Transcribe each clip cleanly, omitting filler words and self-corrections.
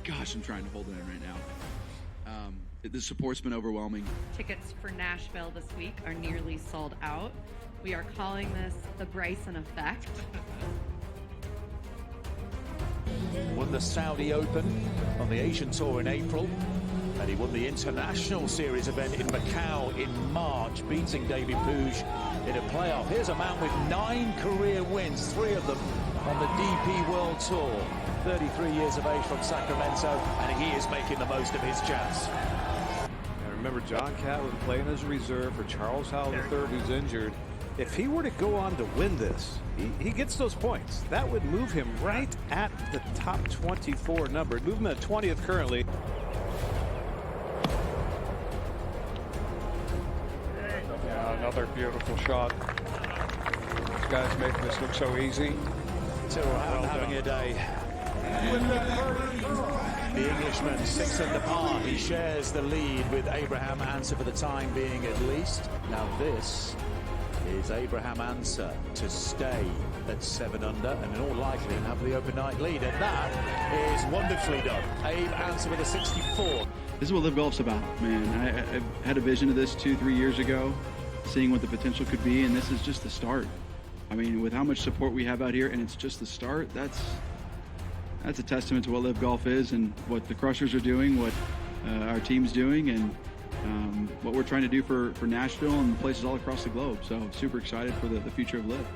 Gosh, I'm trying to hold it in right now. The support's been overwhelming. Tickets for Nashville this week are nearly sold out. We are calling this the Bryson effect. Won the Saudi Open on the Asian Tour in April, and he won the International Series event in Macau in March, beating David Puig in a playoff. Here's a man with 9 career wins, 3 of them on the DP World Tour. 33 years of age from Sacramento, and he is making the most of his chance. Remember, John Catlin playing as a reserve for Charles Howell III, who's injured. If he were to go on to win this, he gets those points. That would move him right at the top 24 number. Move him at 20th currently. Yeah, another beautiful shot. These guys making this look so easy. Having a day. The Englishman 6 under par. He shares the lead with Abraham Answer for the time being at least. Now this is Abraham Answer to stay at 7 under and in all likelihood have the open night lead. And that is wonderfully done. Abe Answer with a 64. This is what Live Golf's about, man. I had a vision of this 2-3 years ago, seeing what the potential could be, and this is just the start. I mean, with how much support we have out here, and it's just the start, that's a testament to what Live Golf is and what the Crushers are doing, what our team's doing, and what we're trying to do for Nashville and places all across the globe. So super excited for the future of Live.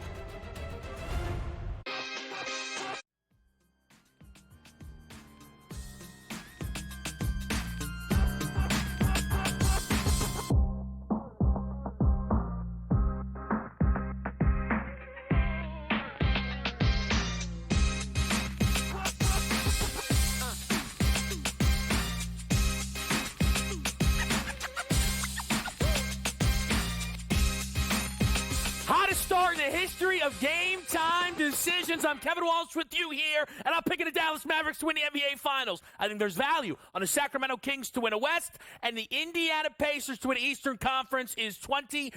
Start in the history of game time decisions. I'm Kevin Walsh with you here, and I'm picking the Dallas Mavericks to win the NBA Finals. I think there's value on the Sacramento Kings to win a West, and the Indiana Pacers to win the Eastern Conference is 25-1.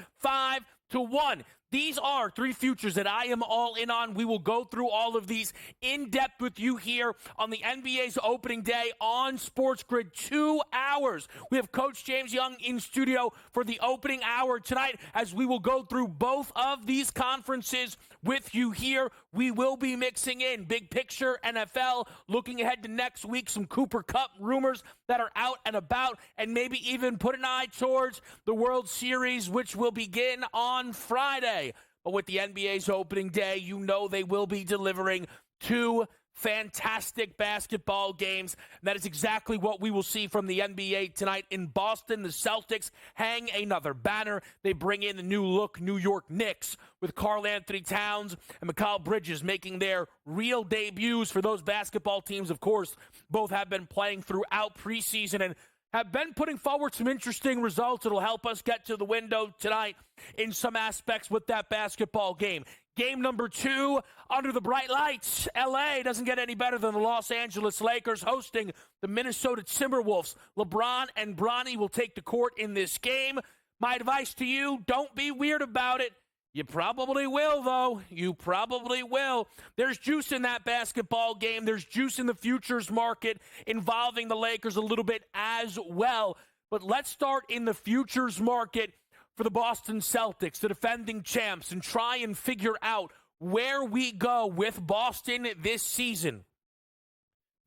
These are 3 futures that I am all in on. We will go through all of these in depth with you here on the NBA's opening day on SportsGrid. 2 hours. We have Coach James Young in studio for the opening hour tonight as we will go through both of these conferences with you here. We will be mixing in big picture NFL, looking ahead to next week, some Cooper Cup rumors that are out and about, and maybe even put an eye towards the World Series, which will begin on Friday. But with the NBA's opening day, you know they will be delivering 2 fantastic basketball games. And that is exactly what we will see from the NBA tonight in Boston. The Celtics hang another banner. They bring in the new look New York Knicks with Karl Anthony Towns and Mikal Bridges making their real debuts for those basketball teams. Of course, both have been playing throughout preseason and have been putting forward some interesting results. It'll help us get to the window tonight in some aspects with that basketball game. Game number 2 under the bright lights. LA doesn't get any better than the Los Angeles Lakers hosting the Minnesota Timberwolves. LeBron and Bronny will take the court in this game. My advice to you, don't be weird about it. You probably will, though. You probably will. There's juice in that basketball game. There's juice in the futures market involving the Lakers a little bit as well. But let's start in the futures market for the Boston Celtics, the defending champs, and try and figure out where we go with Boston this season.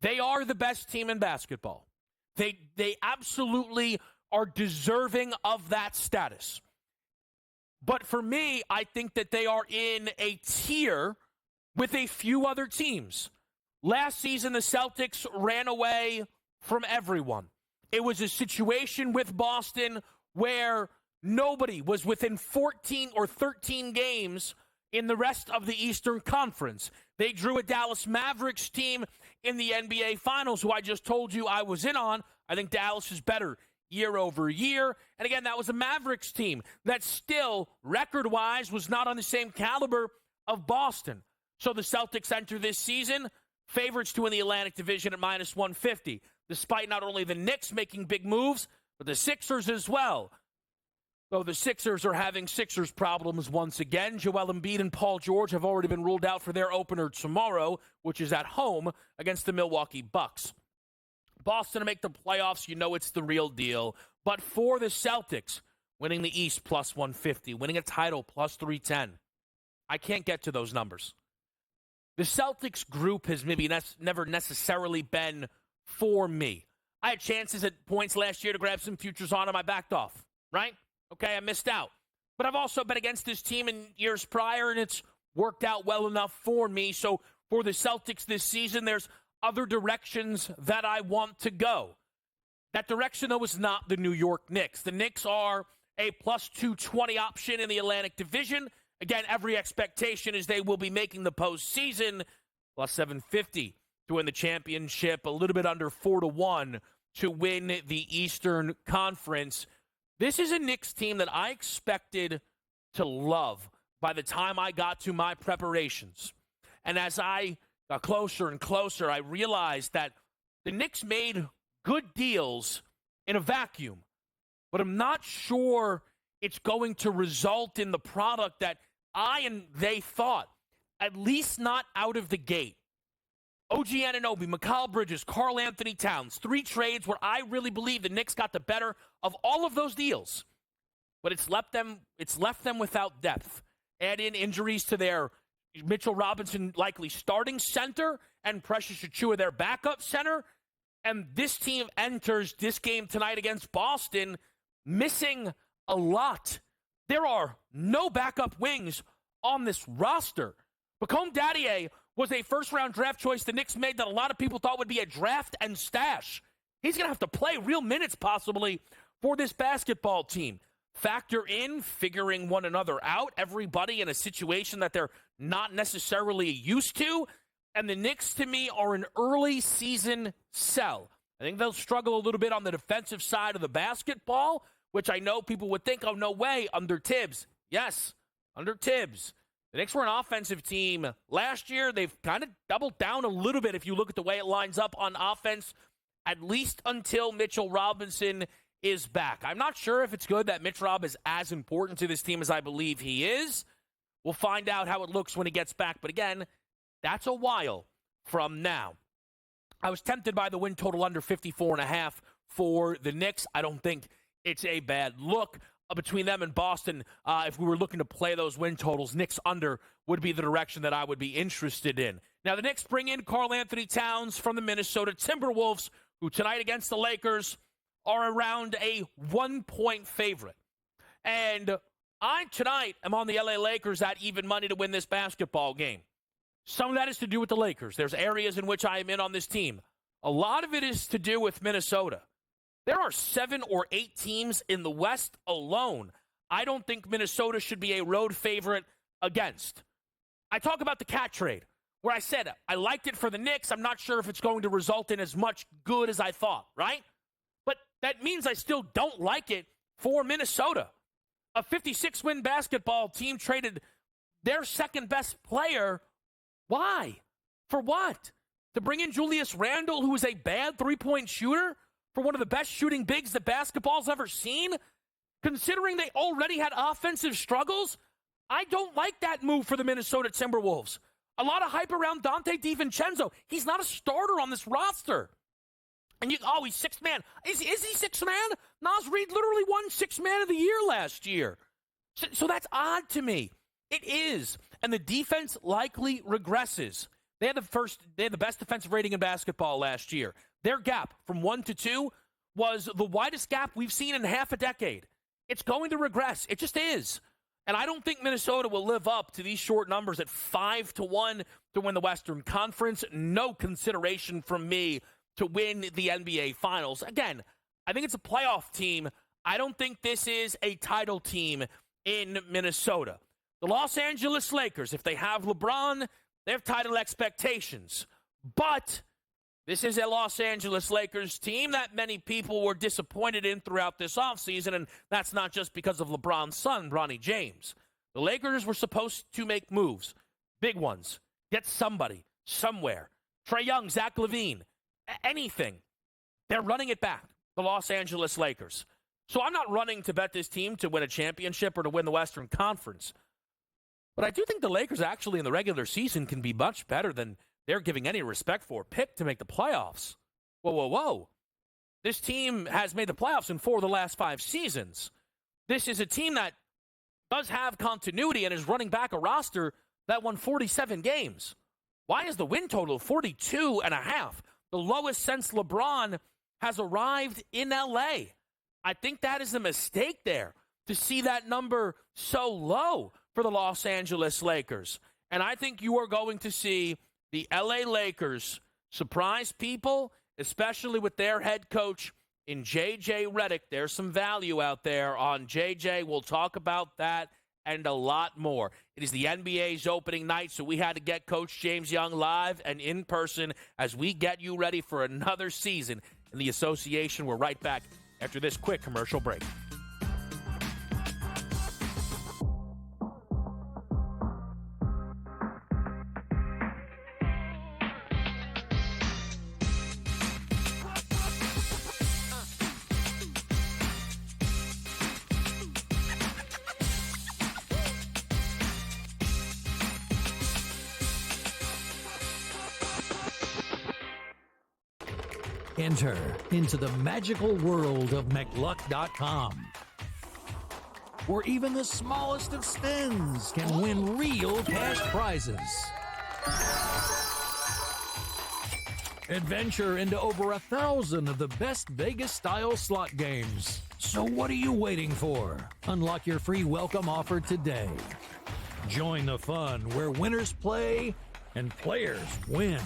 They are the best team in basketball. They absolutely are deserving of that status. But for me, I think that they are in a tier with a few other teams. Last season, the Celtics ran away from everyone. It was a situation with Boston where nobody was within 14 or 13 games in the rest of the Eastern Conference. They drew a Dallas Mavericks team in the NBA Finals, who I just told you I was in on. I think Dallas is better year over year. And again, that was a Mavericks team that still, record-wise, was not on the same caliber of Boston. So the Celtics enter this season favorites to win the Atlantic Division at minus 150, despite not only the Knicks making big moves, but the Sixers as well. So the Sixers are having Sixers problems once again. Joel Embiid and Paul George have already been ruled out for their opener tomorrow, which is at home against the Milwaukee Bucks. Boston to make the playoffs, you know it's the real deal. But for the Celtics, winning the East plus 150, winning a title plus 310, I can't get to those numbers. The Celtics group has maybe never necessarily been for me. I had chances at points last year to grab some futures on them. I backed off, right? Okay, I missed out. But I've also bet against this team in years prior, and it's worked out well enough for me. So for the Celtics this season, there's other directions that I want to go. That direction, though, is not the New York Knicks. The Knicks are a plus 220 option in the Atlantic Division. Again, every expectation is they will be making the postseason, plus 750 to win the championship, a little bit under 4-1 to win the Eastern Conference. This is a Knicks team that I expected to love by the time I got to my preparations. And as I got closer and closer, I realized that the Knicks made good deals in a vacuum. But I'm not sure it's going to result in the product that I and they thought, at least not out of the gate. OG Anunoby, Mikal Bridges, Karl Anthony Towns, 3 trades where I really believe the Knicks got the better of all of those deals. But it's left them without depth. Add in injuries to their Mitchell Robinson likely starting center and Precious Achiuwa their backup center. And this team enters this game tonight against Boston missing a lot. There are no backup wings on this roster. Bacone Daddier was a first-round draft choice the Knicks made that a lot of people thought would be a draft and stash. He's going to have to play real minutes possibly for this basketball team. Factor in figuring one another out, everybody in a situation that they're not necessarily used to. And the Knicks, to me, are an early season sell. I think they'll struggle a little bit on the defensive side of the basketball, which I know people would think, oh, no way, under Tibbs. Yes, under Tibbs. The Knicks were an offensive team last year. They've kind of doubled down a little bit if you look at the way it lines up on offense, at least until Mitchell Robinson is back. I'm not sure if it's good that Mitch Rob is as important to this team as I believe he is. We'll find out how it looks when he gets back. But again, that's a while from now. I was tempted by the win total under 54.5 for the Knicks. I don't think it's a bad look. Between them and Boston, if we were looking to play those win totals, Knicks under would be the direction that I would be interested in. Now, the Knicks bring in Karl Anthony Towns from the Minnesota Timberwolves, who tonight against the Lakers are around a 1-point favorite. And I, tonight, am on the LA Lakers at even money to win this basketball game. Some of that is to do with the Lakers. There's areas in which I am in on this team. A lot of it is to do with Minnesota. There are 7 or 8 teams in the West alone I don't think Minnesota should be a road favorite against. I talk about the cat trade, where I said I liked it for the Knicks. I'm not sure if it's going to result in as much good as I thought, right? But that means I still don't like it for Minnesota. A 56-win basketball team traded their second-best player. Why? For what? To bring in Julius Randle, who is a bad three-point shooter, for one of the best shooting bigs that basketball's ever seen? Considering they already had offensive struggles, I don't like that move for the Minnesota Timberwolves. A lot of hype around Dante DiVincenzo. He's not a starter on this roster. And he's sixth man. Is he sixth man? Naz Reid literally won sixth man of the year last year. So that's odd to me. It is. And the defense likely regresses. They had the best defensive rating in basketball last year. Their gap from 1 to 2 was the widest gap we've seen in half a decade. It's going to regress. It just is. And I don't think Minnesota will live up to these short numbers at 5-1 to win the Western Conference. No consideration from me to win the NBA Finals. Again, I think it's a playoff team. I don't think this is a title team in Minnesota. The Los Angeles Lakers, if they have LeBron, they have title expectations. But this is a Los Angeles Lakers team that many people were disappointed in throughout this offseason, and that's not just because of LeBron's son, Bronny James. The Lakers were supposed to make moves, big ones, get somebody, somewhere. Trae Young, Zach LaVine, anything. They're running it back, the Los Angeles Lakers. So I'm not running to bet this team to win a championship or to win the Western Conference. But I do think the Lakers actually in the regular season can be much better than they're giving any respect for. Picked to make the playoffs. Whoa, whoa, whoa. This team has made the playoffs in 4 of the last 5 seasons. This is a team that does have continuity and is running back a roster that won 47 games. Why is the win total 42.5? The lowest since LeBron has arrived in LA. I think that is a mistake there to see that number so low for the Los Angeles Lakers. And I think you are going to see the LA Lakers surprise people, especially with their head coach in J.J. Redick. There's some value out there on J.J. We'll talk about that and a lot more. It is the NBA's opening night, so we had to get Coach James Young live and in person as we get you ready for another season in the association. We're right back after this quick commercial break. Enter into the magical world of McLuck.com, where even the smallest of spins can win real cash prizes. Adventure into over 1,000 of the best Vegas-style slot games. So what are you waiting for? Unlock your free welcome offer today. Join the fun where winners play and players win.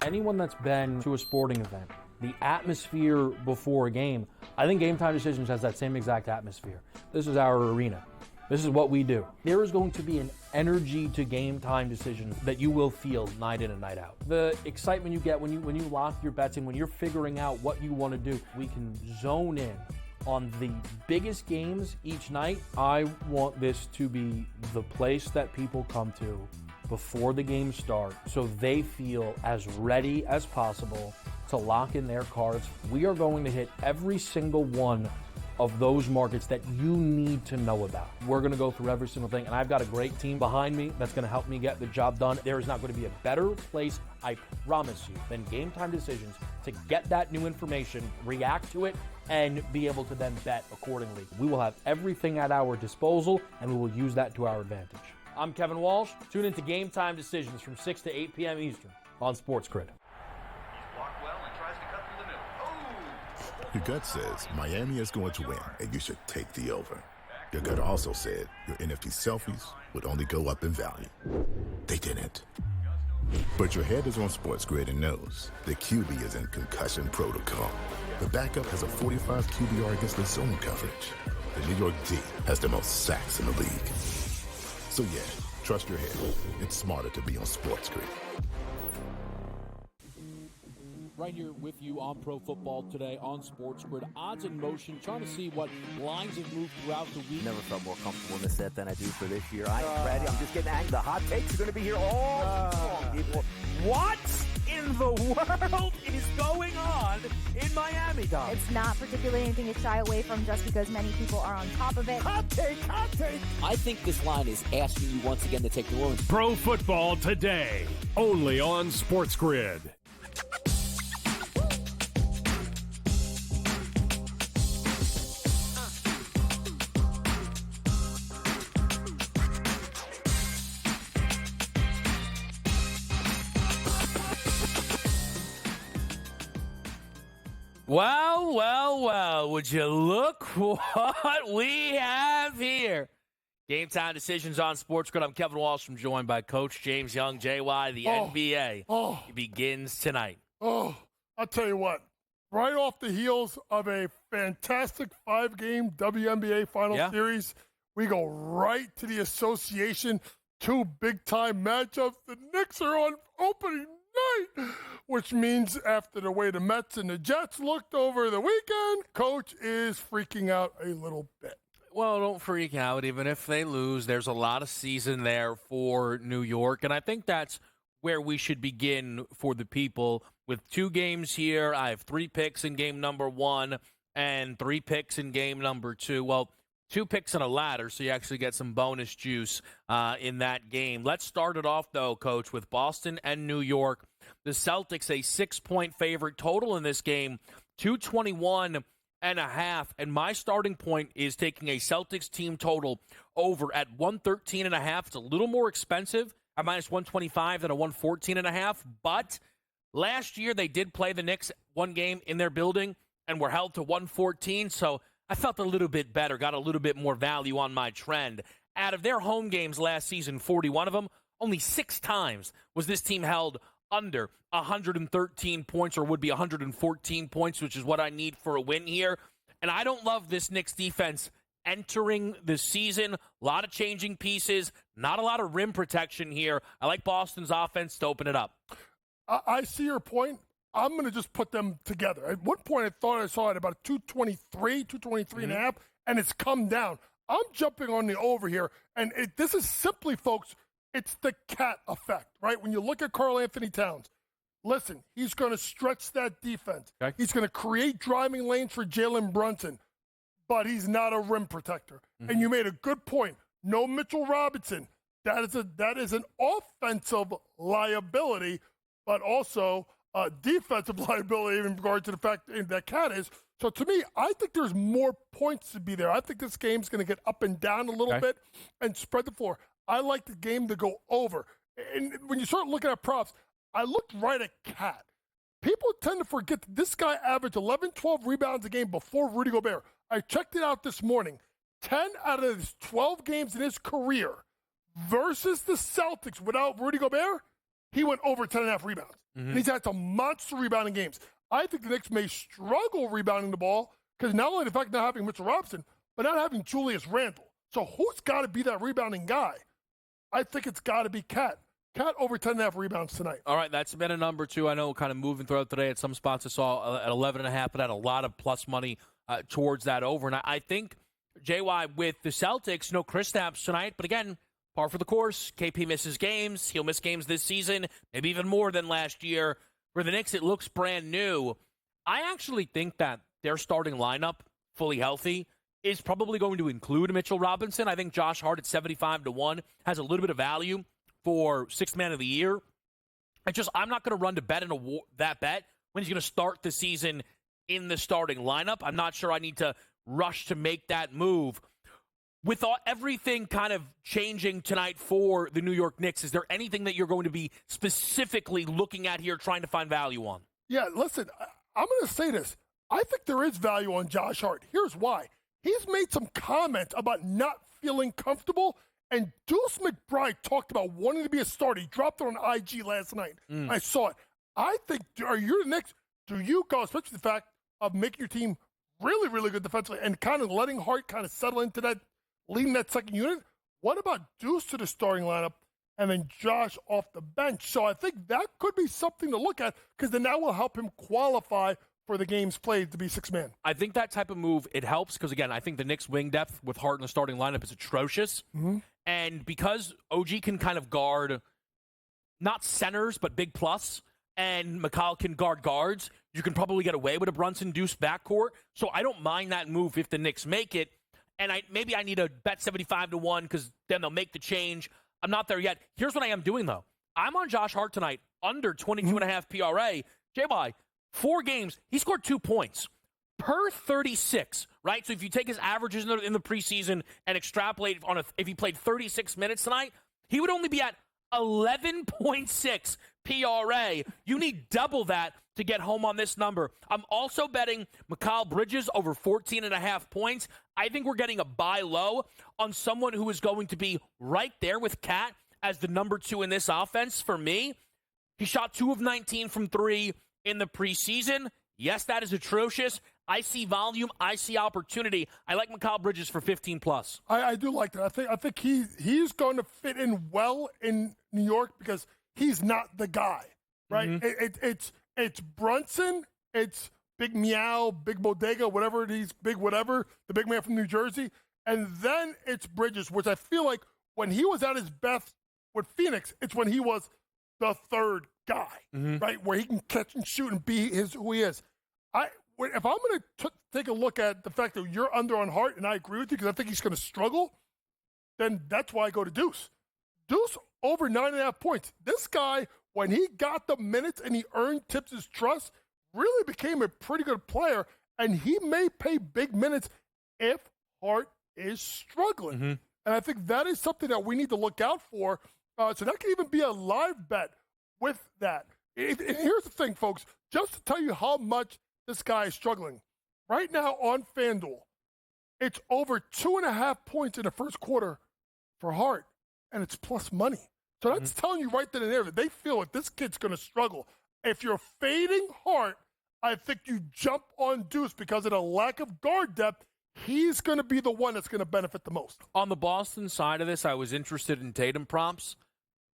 Anyone that's been to a sporting event, the atmosphere before a game, I think Game Time Decisions has that same exact atmosphere. This is our arena. This is what we do. There is going to be an energy to Game Time Decisions that you will feel night in and night out. The excitement you get when you lock your bets in, when you're figuring out what you want to do, we can zone in on the biggest games each night. I want this to be the place that people come to before the games start so they feel as ready as possible to lock in their cards. We are going to hit every single one of those markets that you need to know about. We're going to go through every single thing, and I've got a great team behind me that's going to help me get the job done. There is not going to be a better place, I promise you, than Game Time Decisions to get that new information, react to it, and be able to then bet accordingly. We will have everything at our disposal, and we will use that to our advantage. I'm Kevin Walsh. Tune into Game Time Decisions from 6 to 8 p.m. Eastern on SportsGrid. Your gut says Miami is going to win, and you should take the over. Your gut also said your NFT selfies would only go up in value. They didn't. But your head is on SportsGrid and knows the QB is in concussion protocol. The backup has a 45 QBR against the zone coverage. The New York D has the most sacks in the league. So yeah, trust your head. It's smarter to be on SportsGrid. Right here with you on Pro Football Today on SportsGrid. Odds in motion, trying to see what lines have moved throughout the week. Never felt more comfortable in this set than I do for this year. I'm ready. I'm just getting angry. The hot takes are going to be here all long, people. What in the world is going on in Miami, Dom? It's not particularly anything to shy away from just because many people are on top of it. Hot take, hot take. I think this line is asking you once again to take New Orleans. Pro Football Today, only on SportsGrid. Well, well, well, would you look what we have here? Game Time Decisions on SportsGrid. I'm Kevin Walsh. I'm joined by Coach James Young, JY. The NBA begins tonight. Oh, I'll tell you what. Right off the heels of a fantastic 5-game WNBA Final Series, we go right to the association. 2 big-time matchups. The Knicks are on opening night, which means after the way the Mets and the Jets looked over the weekend, Coach is freaking out a little bit. Well, don't freak out. Even if they lose, there's a lot of season there for New York, and I think that's where we should begin for the people. With 2 games here, I have 3 picks in game number 1. and 3 picks in game number 2. Well, 2 picks and a ladder, so you actually get some bonus juice in that game. Let's start it off, though, Coach, with Boston and New York. The Celtics, a 6-point favorite total in this game, 221.5. And my starting point is taking a Celtics team total over at 113.5. It's a little more expensive at minus 125 than a 114.5. But last year they did play the Knicks one game in their building and were held to 114. So I felt a little bit better, got a little bit more value on my trend. Out of their home games last season, 41 of them, only 6 times was this team held under 113 points, or would be 114 points, which is what I need for a win here. And I don't love this Knicks defense entering the season. A lot of changing pieces, not a lot of rim protection here. I like Boston's offense to open it up. I see your point. I'm going to just put them together. At one point, I thought I saw it about 223 and a half, and it's come down. I'm jumping on the over here, and this is simply, folks, it's the cat effect, right? When you look at Karl Anthony Towns, listen, he's going to stretch that defense. Okay. He's going to create driving lanes for Jalen Brunson, but he's not a rim protector. And you made a good point. No Mitchell Robinson. That is an offensive liability, but also a defensive liability in regard to the fact that cat is. So to me, I think there's more points to be there. I think this game's going to get up and down a little bit and spread the floor. I like the game to go over. And when you start looking at props, I looked right at Cat. People tend to forget that this guy averaged 11, 12 rebounds a game before Rudy Gobert. I checked it out this morning. 10 out of his 12 games in his career versus the Celtics without Rudy Gobert, he went over 10.5 rebounds. And he's had some monster rebounding games. I think the Knicks may struggle rebounding the ball because not only the fact of not having Mitchell Robinson, but not having Julius Randle. So who's got to be that rebounding guy? I think it's got to be Cat. Cat over 10.5 rebounds tonight. All right, that's been a number 2. I know kind of moving throughout today. At some spots I saw at 11.5, but had a lot of plus money towards that over. And I think, JY, with the Celtics, no Kristaps tonight, but again, par for the course. KP misses games. He'll miss games this season, maybe even more than last year. For the Knicks, it looks brand new. I actually think that their starting lineup, fully healthy, is probably going to include Mitchell Robinson. I think Josh Hart at 75-1 has a little bit of value for 6th man of the year. I'm not going to run to bet that bet when he's going to start the season in the starting lineup. I'm not sure I need to rush to make that move. With everything kind of changing tonight for the New York Knicks, is there anything that you're going to be specifically looking at here, trying to find value on? Yeah, listen, I'm going to say this. I think there is value on Josh Hart. Here's why. He's made some comments about not feeling comfortable, and Deuce McBride talked about wanting to be a starter. He dropped it on IG last night. I saw it. I think, are you the Knicks? Do you go, especially the fact of making your team really, really good defensively and kind of letting Hart kind of settle into that, leading that second unit? What about Deuce to the starting lineup and then Josh off the bench? So I think that could be something to look at because then that will help him qualify for the games played to be 6-man. I think that type of move, it helps because, again, I think the Knicks' wing depth with Hart in the starting lineup is atrocious. And because OG can kind of guard not centers but big plus, and McCall can guard guards, you can probably get away with a Brunson-Deuce backcourt. So I don't mind that move if the Knicks make it. And maybe I need to bet 75-1 because then they'll make the change. I'm not there yet. Here's what I am doing, though. I'm on Josh Hart tonight, under 22.5 PRA. JY, 4 games, he scored 2 points per 36, right? So if you take his averages in the preseason and extrapolate if he played 36 minutes tonight, he would only be at 11.6 PRA. You need double that to get home on this number. I'm also betting Mikal Bridges over 14.5 points. I think we're getting a buy low on someone who is going to be right there with Cat as the number 2 in this offense for me. He shot 2 of 19 from 3 in the preseason. Yes, that is atrocious. I see volume. I see opportunity. I like Mikal Bridges for 15 plus. I do like that. I think he's going to fit in well in New York because he's not the guy, right? It's Brunson. It's Big Meow, Big Bodega, whatever it is, Big whatever, the big man from New Jersey. And then it's Bridges, which I feel like when he was at his best with Phoenix, it's when he was the third guy, right? Where he can catch and shoot and be who he is. if I'm going to take a look at the fact that you're under on Hart, and I agree with you because I think he's going to struggle, then that's why I go to Deuce. Deuce over 9.5 points. This guy, when he got the minutes and he earned Tips' trust, really became a pretty good player, and he may pay big minutes if Hart is struggling. Mm-hmm. And I think that is something that we need to look out for. So that can even be a live bet with that. And here's the thing, folks, just to tell you how much this guy is struggling. Right now on FanDuel, it's over 2.5 points in the first quarter for Hart, and it's plus money. So that's telling you right then and there that they feel that this kid's going to struggle. If you're fading Hart, I think you jump on Deuce because of the lack of guard depth. He's going to be the one that's going to benefit the most. On the Boston side of this, I was interested in Tatum prompts.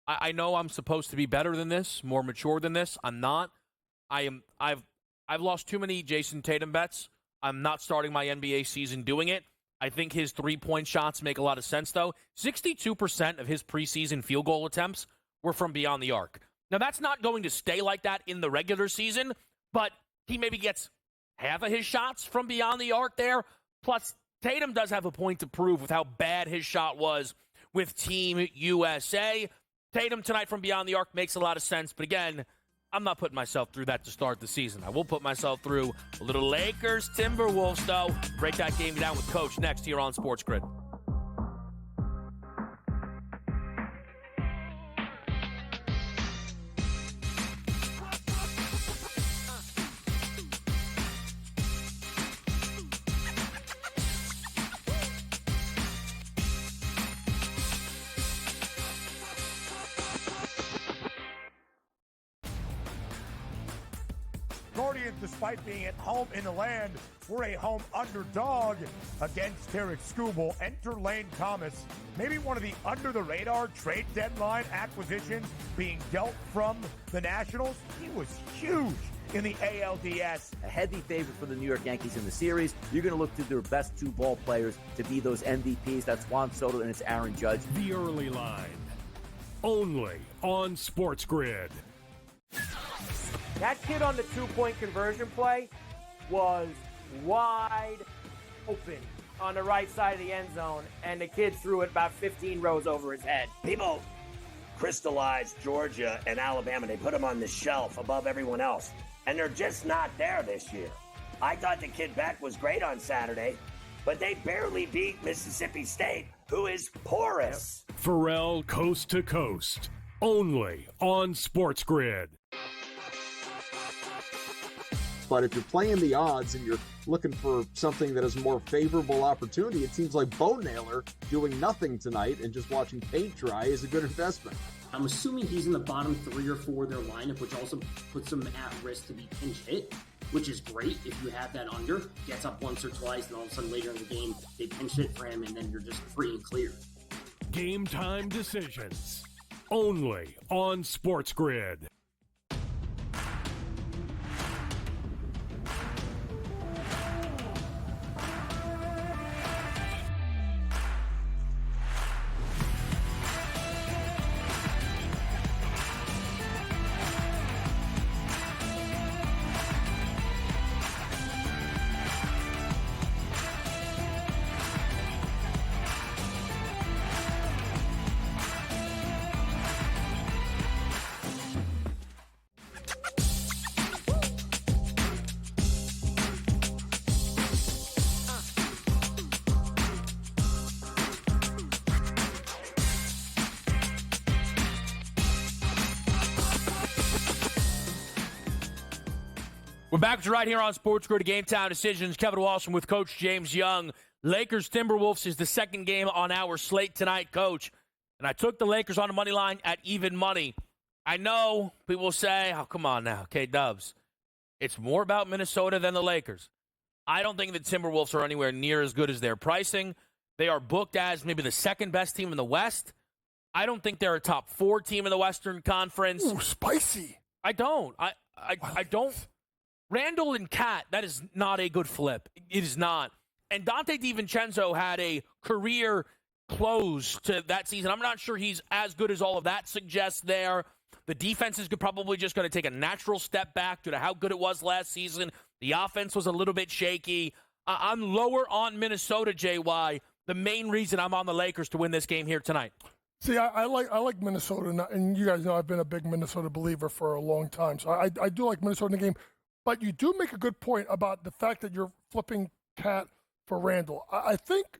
I know I'm supposed to be better than this, more mature than this. I'm not. I've lost too many Jason Tatum bets. I'm not starting my NBA season doing it. I think his three-point shots make a lot of sense, though. 62% of his preseason field goal attempts were from beyond the arc. Now, that's not going to stay like that in the regular season, but he maybe gets half of his shots from beyond the arc there. Plus, Tatum does have a point to prove with how bad his shot was with Team USA. Tatum tonight from beyond the arc makes a lot of sense, but again, I'm not putting myself through that to start the season. I will put myself through a little Lakers Timberwolves, though. Break that game down with Coach next here on SportsGrid. Guardians, despite being at home in the land, were a home underdog against Tarek Skubal. Enter Lane Thomas, maybe one of the under-the-radar trade deadline acquisitions being dealt from the Nationals. He was huge in the ALDS. A heavy favorite for the New York Yankees in the series. You're going to look to their best two ball players to be those MVPs. That's Juan Soto and it's Aaron Judge. The early line, only on SportsGrid. That kid on the two-point conversion play was wide open on the right side of the end zone, and the kid threw it about 15 rows over his head. People crystallize Georgia and Alabama. They put them on the shelf above everyone else, and they're just not there this year. I thought the kid Beck was great on Saturday, but they barely beat Mississippi State, who is porous. Pharrell Coast to Coast, only on SportsGrid. But if you're playing the odds and you're looking for something that is a more favorable opportunity, it seems like Bo Naylor doing nothing tonight and just watching paint dry is a good investment. I'm assuming he's in the bottom 3 or 4 of their lineup, which also puts him at risk to be pinch hit, which is great if you have that under. Gets up once or twice, and all of a sudden later in the game, they pinch hit for him, and then you're just free and clear. Game time decisions, only on SportsGrid. We're back right here on SportsGrid Game Time Decisions. Kevin Walsh with Coach James Young. Lakers Timberwolves is the second game on our slate tonight, Coach. And I took the Lakers on the money line at even money. I know people will say, oh, come on now, K-Dubs. It's more about Minnesota than the Lakers. I don't think the Timberwolves are anywhere near as good as their pricing. They are booked as maybe the second best team in the West. I don't think they're a top 4 team in the Western Conference. Ooh, spicy. I don't. I don't. Randall and Cat, that is not a good flip. It is not. And Dante DiVincenzo had a career close to that season. I'm not sure he's as good as all of that suggests there. The defense is probably just going to take a natural step back due to how good it was last season. The offense was a little bit shaky. I'm lower on Minnesota, JY. The main reason I'm on the Lakers to win this game here tonight. See, I like Minnesota, and you guys know I've been a big Minnesota believer for a long time. So I do like Minnesota in the game. But you do make a good point about the fact that you're flipping Cat for Randall. I think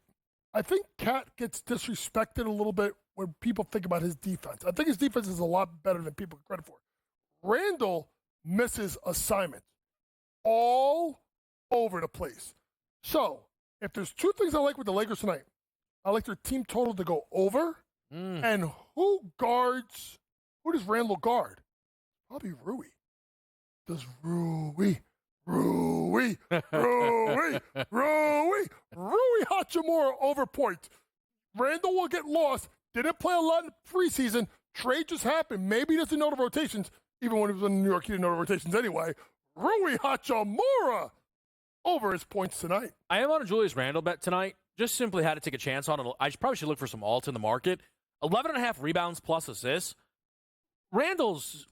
Cat gets disrespected a little bit when people think about his defense. I think his defense is a lot better than people give credit for. Randall misses assignments all over the place. So if there's two things I like with the Lakers tonight, I like their team total to go over. And who does Randall guard? Probably Rui. Does Rui Hachimura over points? Randall will get lost. Didn't play a lot in preseason. Trade just happened. Maybe he doesn't know the rotations. Even when he was in New York, he didn't know the rotations anyway. Rui Hachimura over his points tonight. I am on a Julius Randle bet tonight. Just simply had to take a chance on it. I probably should look for some alts in the market. 11.5 rebounds plus assists. Randall's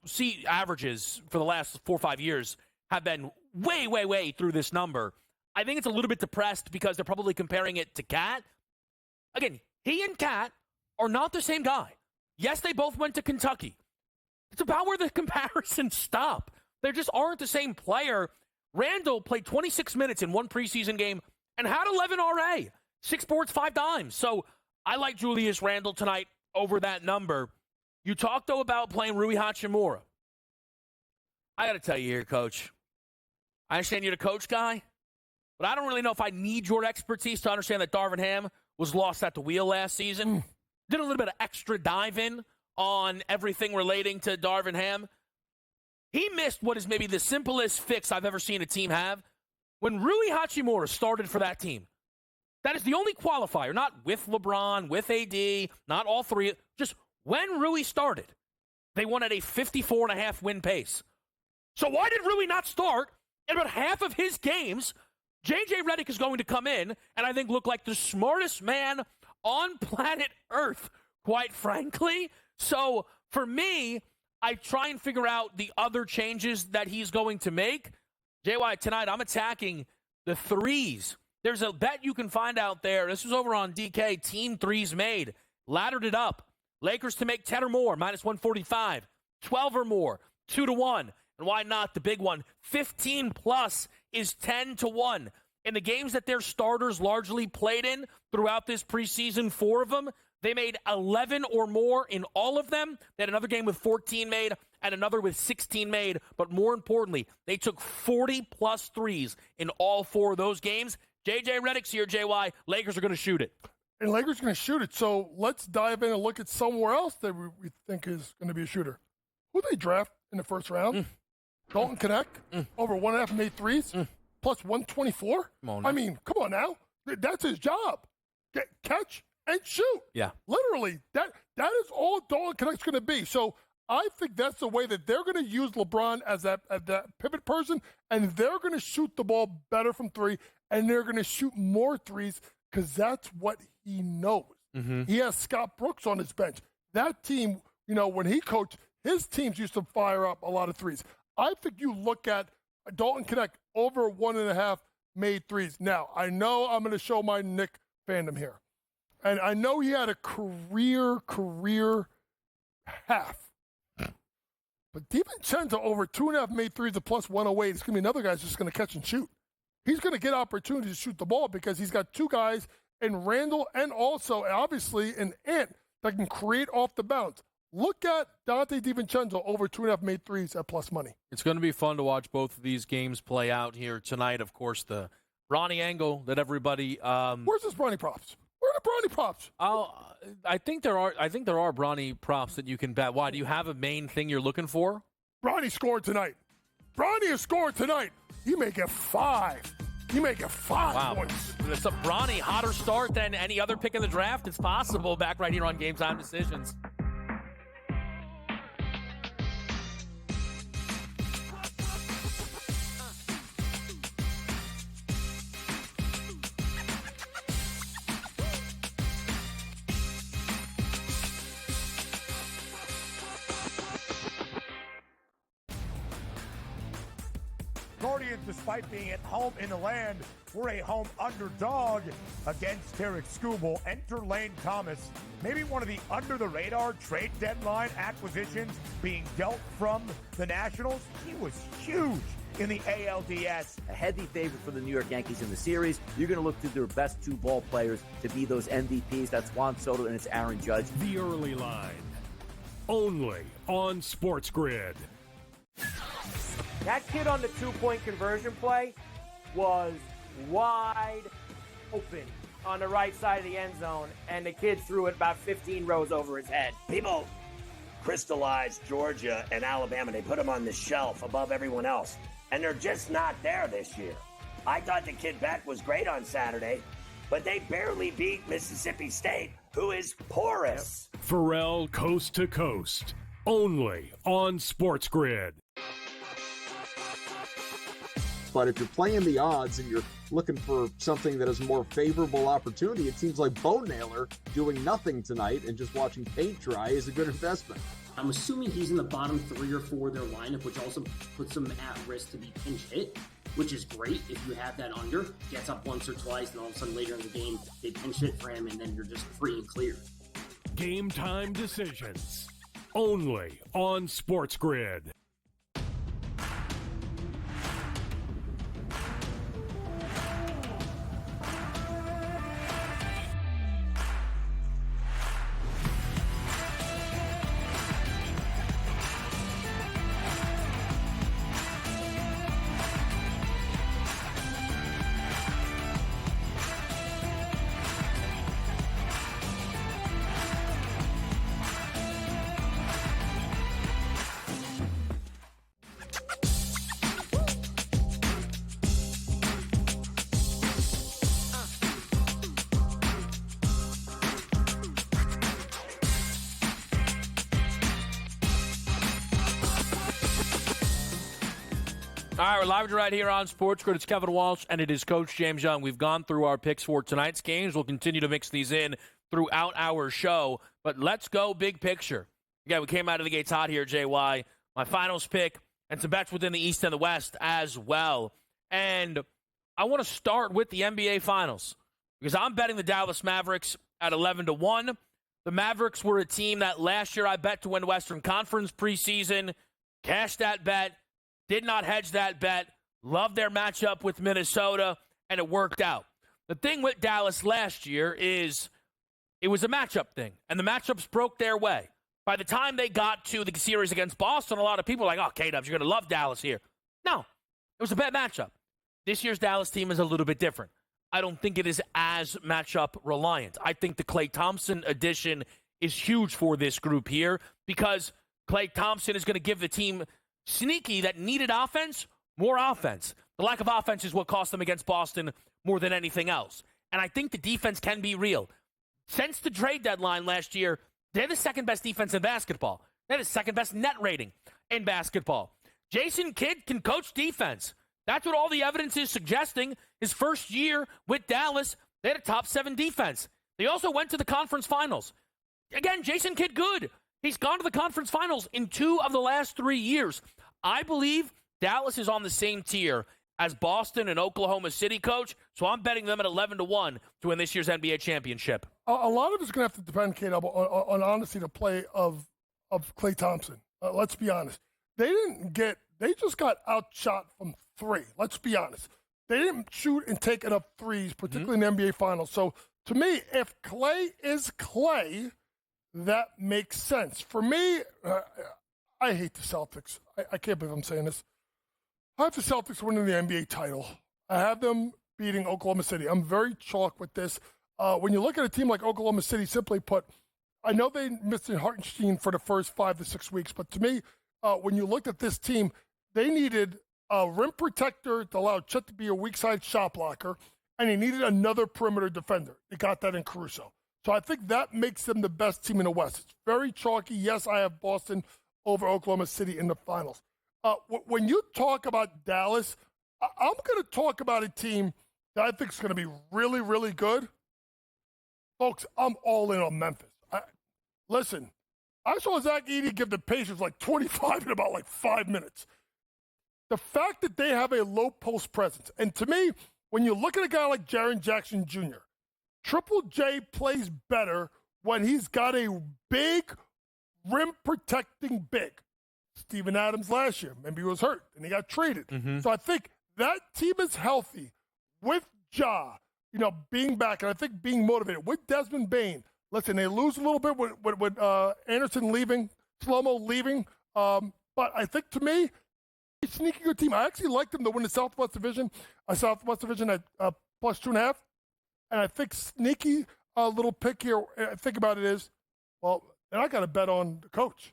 averages for the last 4 or 5 years have been way through this number. I think it's a little bit depressed because they're probably comparing it to Cat. Again, he and Cat are not the same guy. Yes, they both went to Kentucky. It's about where the comparisons stop. They just aren't the same player. Randall played 26 minutes in one preseason game and had 11 RA, 6 boards, 5 dimes. So I like Julius Randle tonight over that number. You talked, though, about playing Rui Hachimura. I got to tell you here, Coach. I understand you're the coach guy, but I don't really know if I need your expertise to understand that Darvin Ham was lost at the wheel last season. Did a little bit of extra dive in on everything relating to Darvin Ham. He missed what is maybe the simplest fix I've ever seen a team have. When Rui Hachimura started for that team, that is the only qualifier, not with LeBron, with AD, not all three, just when Rui started, they won at a 54.5 win pace. So why did Rui not start in about half of his games? J.J. Redick is going to come in and I think look like the smartest man on planet Earth, quite frankly. So for me, I try and figure out the other changes that he's going to make. JY, tonight I'm attacking the threes. There's a bet you can find out there. This was over on DK. Team threes made. Laddered it up. Lakers to make 10 or more, minus 145. 12 or more, 2-1. And why not the big one? 15 plus is 10-1. In the games that their starters largely played in throughout this preseason, 4 of them, they made 11 or more in all of them. They had another game with 14 made and another with 16 made. But more importantly, they took 40-plus threes in all 4 of those games. J.J. Redick's here, JY. Lakers are going to shoot it. And Lakers are going to shoot it. So let's dive in and look at somewhere else that we think is going to be a shooter. Who they draft in the first round? Dalton Connect over 1.5 made threes plus 124. I mean, come on now. That's his job. Catch and shoot. Yeah. Literally, that is all Dalton Connect's going to be. So I think that's the way that they're going to use LeBron as that pivot person, and they're going to shoot the ball better from 3, and they're going to shoot more threes because that's what he knows. He has Scott Brooks on his bench. That team, when he coached, his teams used to fire up a lot of threes. I think you look at Dalton Connect over 1.5 made threes. Now, I know I'm going to show my Nick fandom here. And I know he had a career half. But DiVincenzo over 2.5 made threes at plus 108. It's going to be another guy's just going to catch and shoot. He's going to get opportunities to shoot the ball because he's got 2 guys in Randall and also, obviously, an Ant that can create off the bounce. Look at Dante DiVincenzo over 2.5 made threes at plus money. It's going to be fun to watch both of these games play out here tonight. Of course, the Bronny angle that everybody. Where's his Bronny props? Where are the Bronny props? I think there are Bronny props that you can bet. Why? Do you have a main thing you're looking for? Bronny scored tonight. Bronny has scored tonight. He may get 5. He may get 5 points. It's a Bronny hotter start than any other pick in the draft. It's possible. Back right here on Game Time Decisions. Lions, despite being at home in the land, were a home underdog against Tarek Skubal. Enter Lane Thomas, maybe one of the under-the-radar trade deadline acquisitions being dealt from the Nationals. He was huge in the ALDS. A heavy favorite for the New York Yankees in the series. You're going to look to their best two ball players to be those MVPs. That's Juan Soto and it's Aaron Judge. The early line, only on SportsGrid. That kid on the two-point conversion play was wide open on the right side of the end zone, and the kid threw it about 15 rows over his head. People crystallized Georgia and Alabama. They put them on the shelf above everyone else, and they're just not there this year. I thought the kid Beck was great on Saturday, but they barely beat Mississippi State, who is porous. Pharrell Coast to Coast, only on SportsGrid. But if you're playing the odds and you're looking for something that is a more favorable opportunity, it seems like Bo Naylor doing nothing tonight and just watching paint dry is a good investment. I'm assuming he's in the bottom 3 or 4 of their lineup, which also puts him at risk to be pinch hit, which is great if you have that under. Gets up once or twice, and all of a sudden later in the game, they pinch hit for him, and then you're just free and clear. Game time decisions, only on SportsGrid. All right, we're live right here on SportsGrid. It's Kevin Walsh, and it is Coach James Young. We've gone through our picks for tonight's games. We'll continue to mix these in throughout our show, but let's go big picture. Again, we came out of the gates hot here, JY. My finals pick and some bets within the East and the West as well. And I want to start with the NBA Finals because I'm betting the Dallas Mavericks at 11-1. The Mavericks were a team that last year I bet to win the Western Conference preseason, cashed that bet, did not hedge that bet, loved their matchup with Minnesota, and it worked out. The thing with Dallas last year is it was a matchup thing, and the matchups broke their way. By the time they got to the series against Boston, a lot of people were like, oh, K-Dubs, you're going to love Dallas here. No, it was a bad matchup. This year's Dallas team is a little bit different. I don't think it is as matchup reliant. I think the Klay Thompson addition is huge for this group here because Klay Thompson is going to give the team sneaky that needed offense, more offense. The lack of offense is what cost them against Boston more than anything else. And I think the defense can be real. Since the trade deadline last year, they're the second best defense in basketball. They're the second best net rating in basketball. Jason Kidd can coach defense. That's what all the evidence is suggesting. His first year with Dallas, they had a top 7 defense. They also went to the conference finals. Again, Jason Kidd good. He's gone to the conference finals in 2 of the last 3 years. I believe Dallas is on the same tier as Boston and Oklahoma City, Coach, so I'm betting them at 11-1 to win this year's NBA championship. A lot of it's going to have to depend, Kate, on honestly the play of Klay Thompson. Let's be honest. They just got outshot from 3. Let's be honest. They didn't shoot and take enough threes, particularly in the NBA Finals. So, to me, if Klay is Klay, that makes sense. For me, I hate the Celtics. I can't believe I'm saying this. I have the Celtics winning the NBA title. I have them beating Oklahoma City. I'm very chalk with this. When you look at a team like Oklahoma City, simply put, I know they missed Hartenstein for the first 5 to 6 weeks, but to me, when you looked at this team, they needed a rim protector to allow Chet to be a weak side shot blocker, and he needed another perimeter defender. They got that in Caruso. So I think that makes them the best team in the West. It's very chalky. Yes, I have Boston over Oklahoma City in the finals. When you talk about Dallas, I'm going to talk about a team that I think is going to be really, really good. Folks, I'm all in on Memphis. Listen, I saw Zach Edey give the Pacers like 25 in about 5 minutes. the fact that they have a low post presence, and to me, when you look at a guy like Jaren Jackson Jr., Triple J plays better when he's got a big rim protecting big. Steven Adams last year, maybe he was hurt and he got traded. So I think that team is healthy with Ja, being back, and I think being motivated with Desmond Bain. Listen, they lose a little bit with Anderson leaving, Slow-Mo leaving, but I think to me, a sneaky good team. I actually like them to win the Southwest Division at plus 2.5. And I think sneaky little pick here, think about it is, well, and I got to bet on the coach.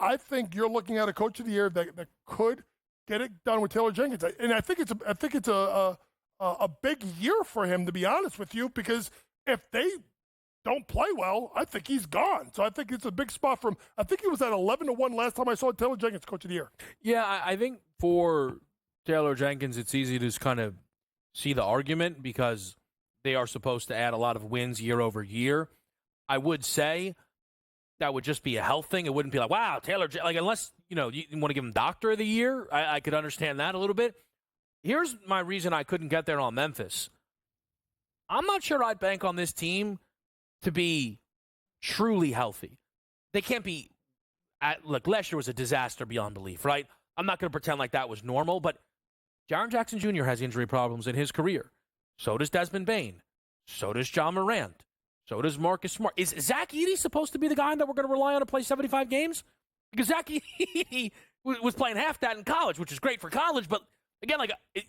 I think you're looking at a coach of the year that could get it done with Taylor Jenkins. And I think it's a big year for him, to be honest with you, because if they don't play well, I think he's gone. So I think it's a big spot for him. I think he was at 11-1 last time I saw Taylor Jenkins coach of the year. Yeah, I think for Taylor Jenkins, it's easy to just kind of see the argument because they are supposed to add a lot of wins year over year. I would say that would just be a health thing. It wouldn't be like, wow, Taylor, unless, you want to give him Doctor of the Year, I could understand that a little bit. Here's my reason I couldn't get there on Memphis. I'm not sure I'd bank on this team to be truly healthy. They can't be, look, last year was a disaster beyond belief, right? I'm not going to pretend like that was normal, but Jaren Jackson Jr. has injury problems in his career. So does Desmond Bain. So does John Morant. So does Marcus Smart. Is Zach Edey supposed to be the guy that we're going to rely on to play 75 games? Because Zach Edey was playing half that in college, which is great for college. But again,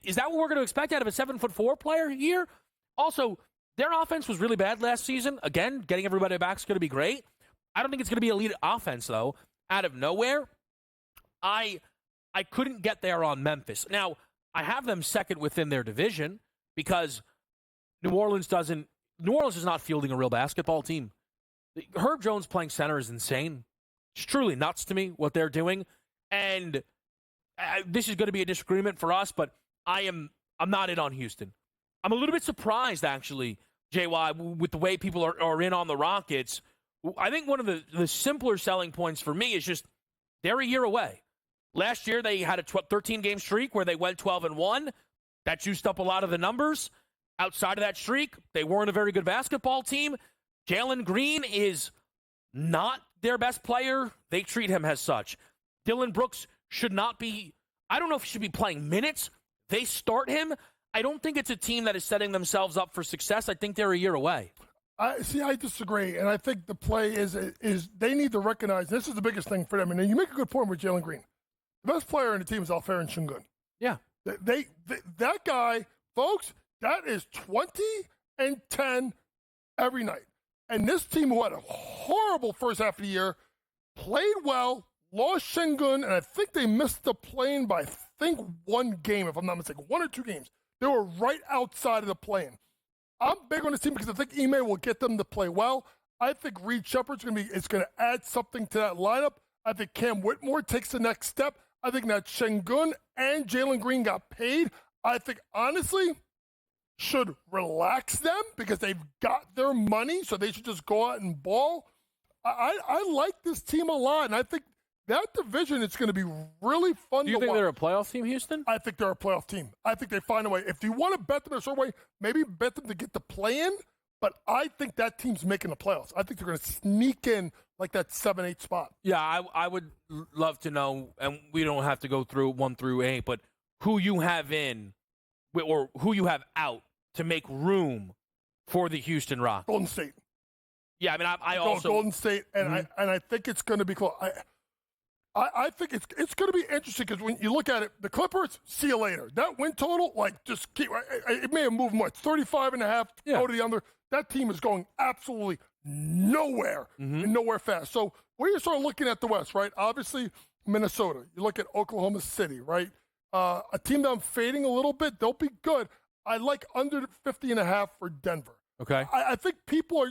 is that what we're going to expect out of a 7'4" player here? Also, their offense was really bad last season. Again, getting everybody back is going to be great. I don't think it's going to be elite offense, though, out of nowhere. I couldn't get there on Memphis. Now, I have them second within their division because New Orleans is not fielding a real basketball team. Herb Jones playing center is insane. It's truly nuts to me what they're doing. And this is going to be a disagreement for us, but I'm not in on Houston. I'm a little bit surprised, actually, JY, with the way people are in on the Rockets. I think one of the simpler selling points for me is just they're a year away. Last year, they had a 13-game streak where they went 12-1. That juiced up a lot of the numbers. Outside of that streak, they weren't a very good basketball team. Jalen Green is not their best player. They treat him as such. Dylan Brooks should not be, I don't know if he should be playing minutes. They start him. I don't think it's a team that is setting themselves up for success. I think they're a year away. I disagree, and I think the play is they need to recognize this is the biggest thing for them. And you make a good point with Jalen Green. The best player in the team is Alperen Şengün. Yeah. That guy, folks, that is 20 and 10 every night. And this team, who had a horrible first half of the year, played well, lost Şengün, and I think they missed the play-in by, one game, if I'm not mistaken, 1 or 2 games. They were right outside of the play-in. I'm big on this team because I think Ime will get them to play well. I think Reed Shepherd's going to add something to that lineup. I think Cam Whitmore takes the next step. I think that Şengün and Jalen Green got paid. I think, honestly, should relax them because they've got their money, so they should just go out and ball. I like this team a lot, and I think that division is going to be really fun to watch. Do you think they're a playoff team, Houston? I think they're a playoff team. I think they find a way. If you want to bet them in a certain way, maybe bet them to get the play-in, but I think that team's making the playoffs. I think they're going to sneak in like that 7-8 spot. Yeah, I would love to know, and we don't have to go through 1 through 8, but who you have in or who you have out to make room for the Houston Rockets. Golden State. Yeah, I mean, I also Golden State, and I think it's going to be close. I think it's going to be interesting because when you look at it, the Clippers, see you later. That win total, just keep. It may have moved much, 35.5. Go to the under. That team is going absolutely nowhere and nowhere fast. So when you start looking at the West, right? Obviously, Minnesota. You look at Oklahoma City, right? A team that I'm fading a little bit. They'll be good. I like under 50.5 for Denver. Okay. I think people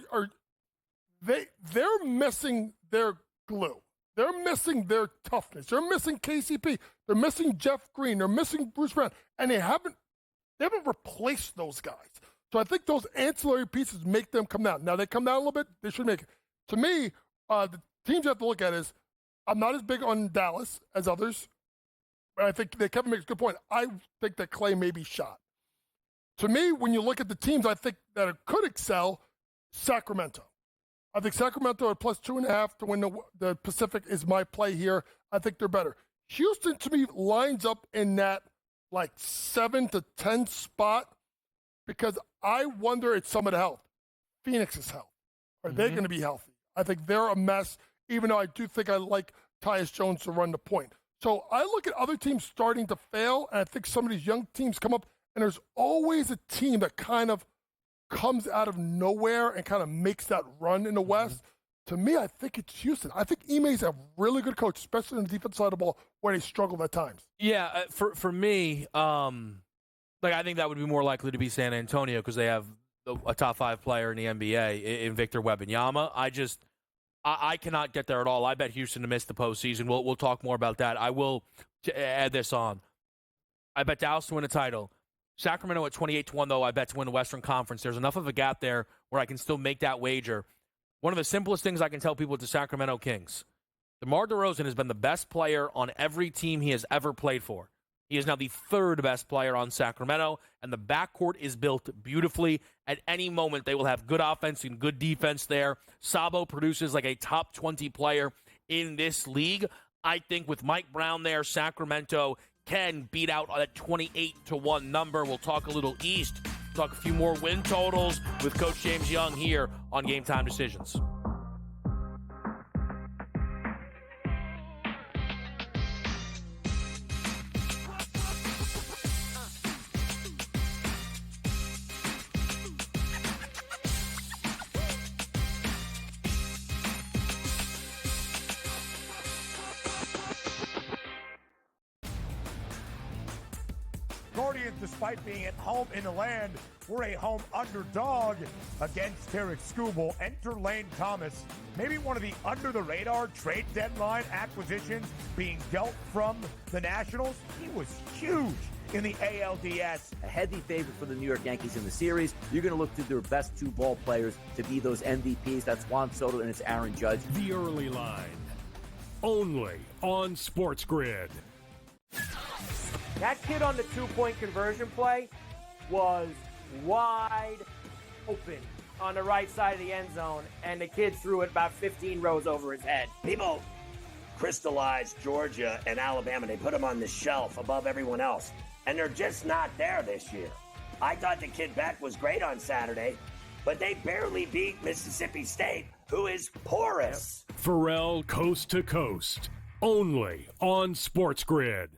they're missing their glue. They're missing their toughness. They're missing KCP. They're missing Jeff Green. They're missing Bruce Brown. And they haven't replaced those guys. So I think those ancillary pieces make them come down. Now, they come down a little bit. They should make it. To me, the teams you have to look at is I'm not as big on Dallas as others. But I think that Kevin makes a good point. I think that Clay may be shot. To me, when you look at the teams I think that it could excel, Sacramento. I think Sacramento at plus 2.5 to win the Pacific is my play here. I think they're better. Houston, to me, lines up in that like 7 to 10 spot because I wonder it's some of the health. Phoenix's health. Are they going to be healthy? I think they're a mess, even though I do think I like Tyus Jones to run the point. So I look at other teams starting to fail, and I think some of these young teams come up, and there's always a team that kind of comes out of nowhere and kind of makes that run in the West. To me, I think it's Houston. I think Ime's a really good coach, especially on the defense side of the ball where they struggled at times. Yeah, for me, I think that would be more likely to be San Antonio because they have a top 5 player in the NBA in Victor Wembanyama. I cannot get there at all. I bet Houston to miss the postseason. We'll talk more about that. I will add this on. I bet Dallas to win a title. Sacramento at 28-1, though, I bet to win the Western Conference. There's enough of a gap there where I can still make that wager. One of the simplest things I can tell people with the Sacramento Kings, DeMar DeRozan has been the best player on every team he has ever played for. He is now the 3rd best player on Sacramento, and the backcourt is built beautifully. At any moment, they will have good offense and good defense there. Sabo produces like a top 20 player in this league. I think with Mike Brown there, Sacramento can beat out that 28-1 number. We'll talk a little East, talk a few more win totals with Coach James Young here on Game Time Decisions. Guardians, despite being at home in the land, were a home underdog against Tarek Skubal. Enter Lane Thomas, maybe one of the under-the-radar trade deadline acquisitions being dealt from the Nationals. He was huge in the ALDS. A heavy favorite for the New York Yankees in the series. You're going to look to their best 2 ball players to be those MVPs. That's Juan Soto and it's Aaron Judge. The early line, only on SportsGrid. That kid on the 2-point conversion play was wide open on the right side of the end zone, and the kid threw it about 15 rows over his head. People crystallized Georgia and Alabama. They put them on the shelf above everyone else, and they're just not there this year. I thought the kid Beck was great on Saturday, but they barely beat Mississippi State, who is porous. Pharrell Coast to Coast, only on SportsGrid.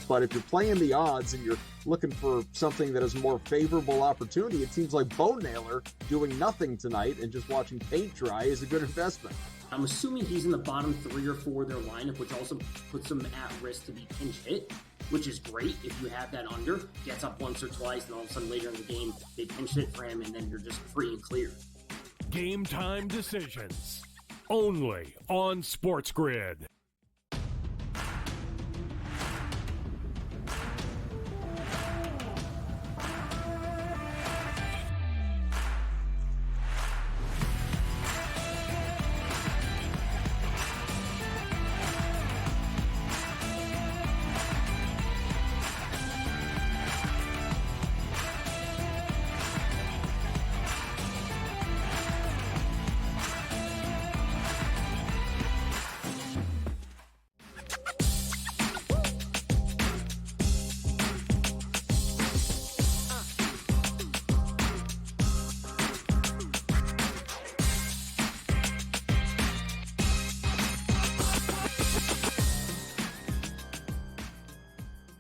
But if you're playing the odds and you're looking for something that is a more favorable opportunity, it seems like Bo Naylor doing nothing tonight and just watching paint dry is a good investment. I'm assuming he's in the bottom 3 or 4 of their lineup, which also puts him at risk to be pinch hit, which is great if you have that under. Gets up once or twice, and all of a sudden later in the game, they pinch hit for him, and then you're just free and clear. Game Time Decisions, only on SportsGrid.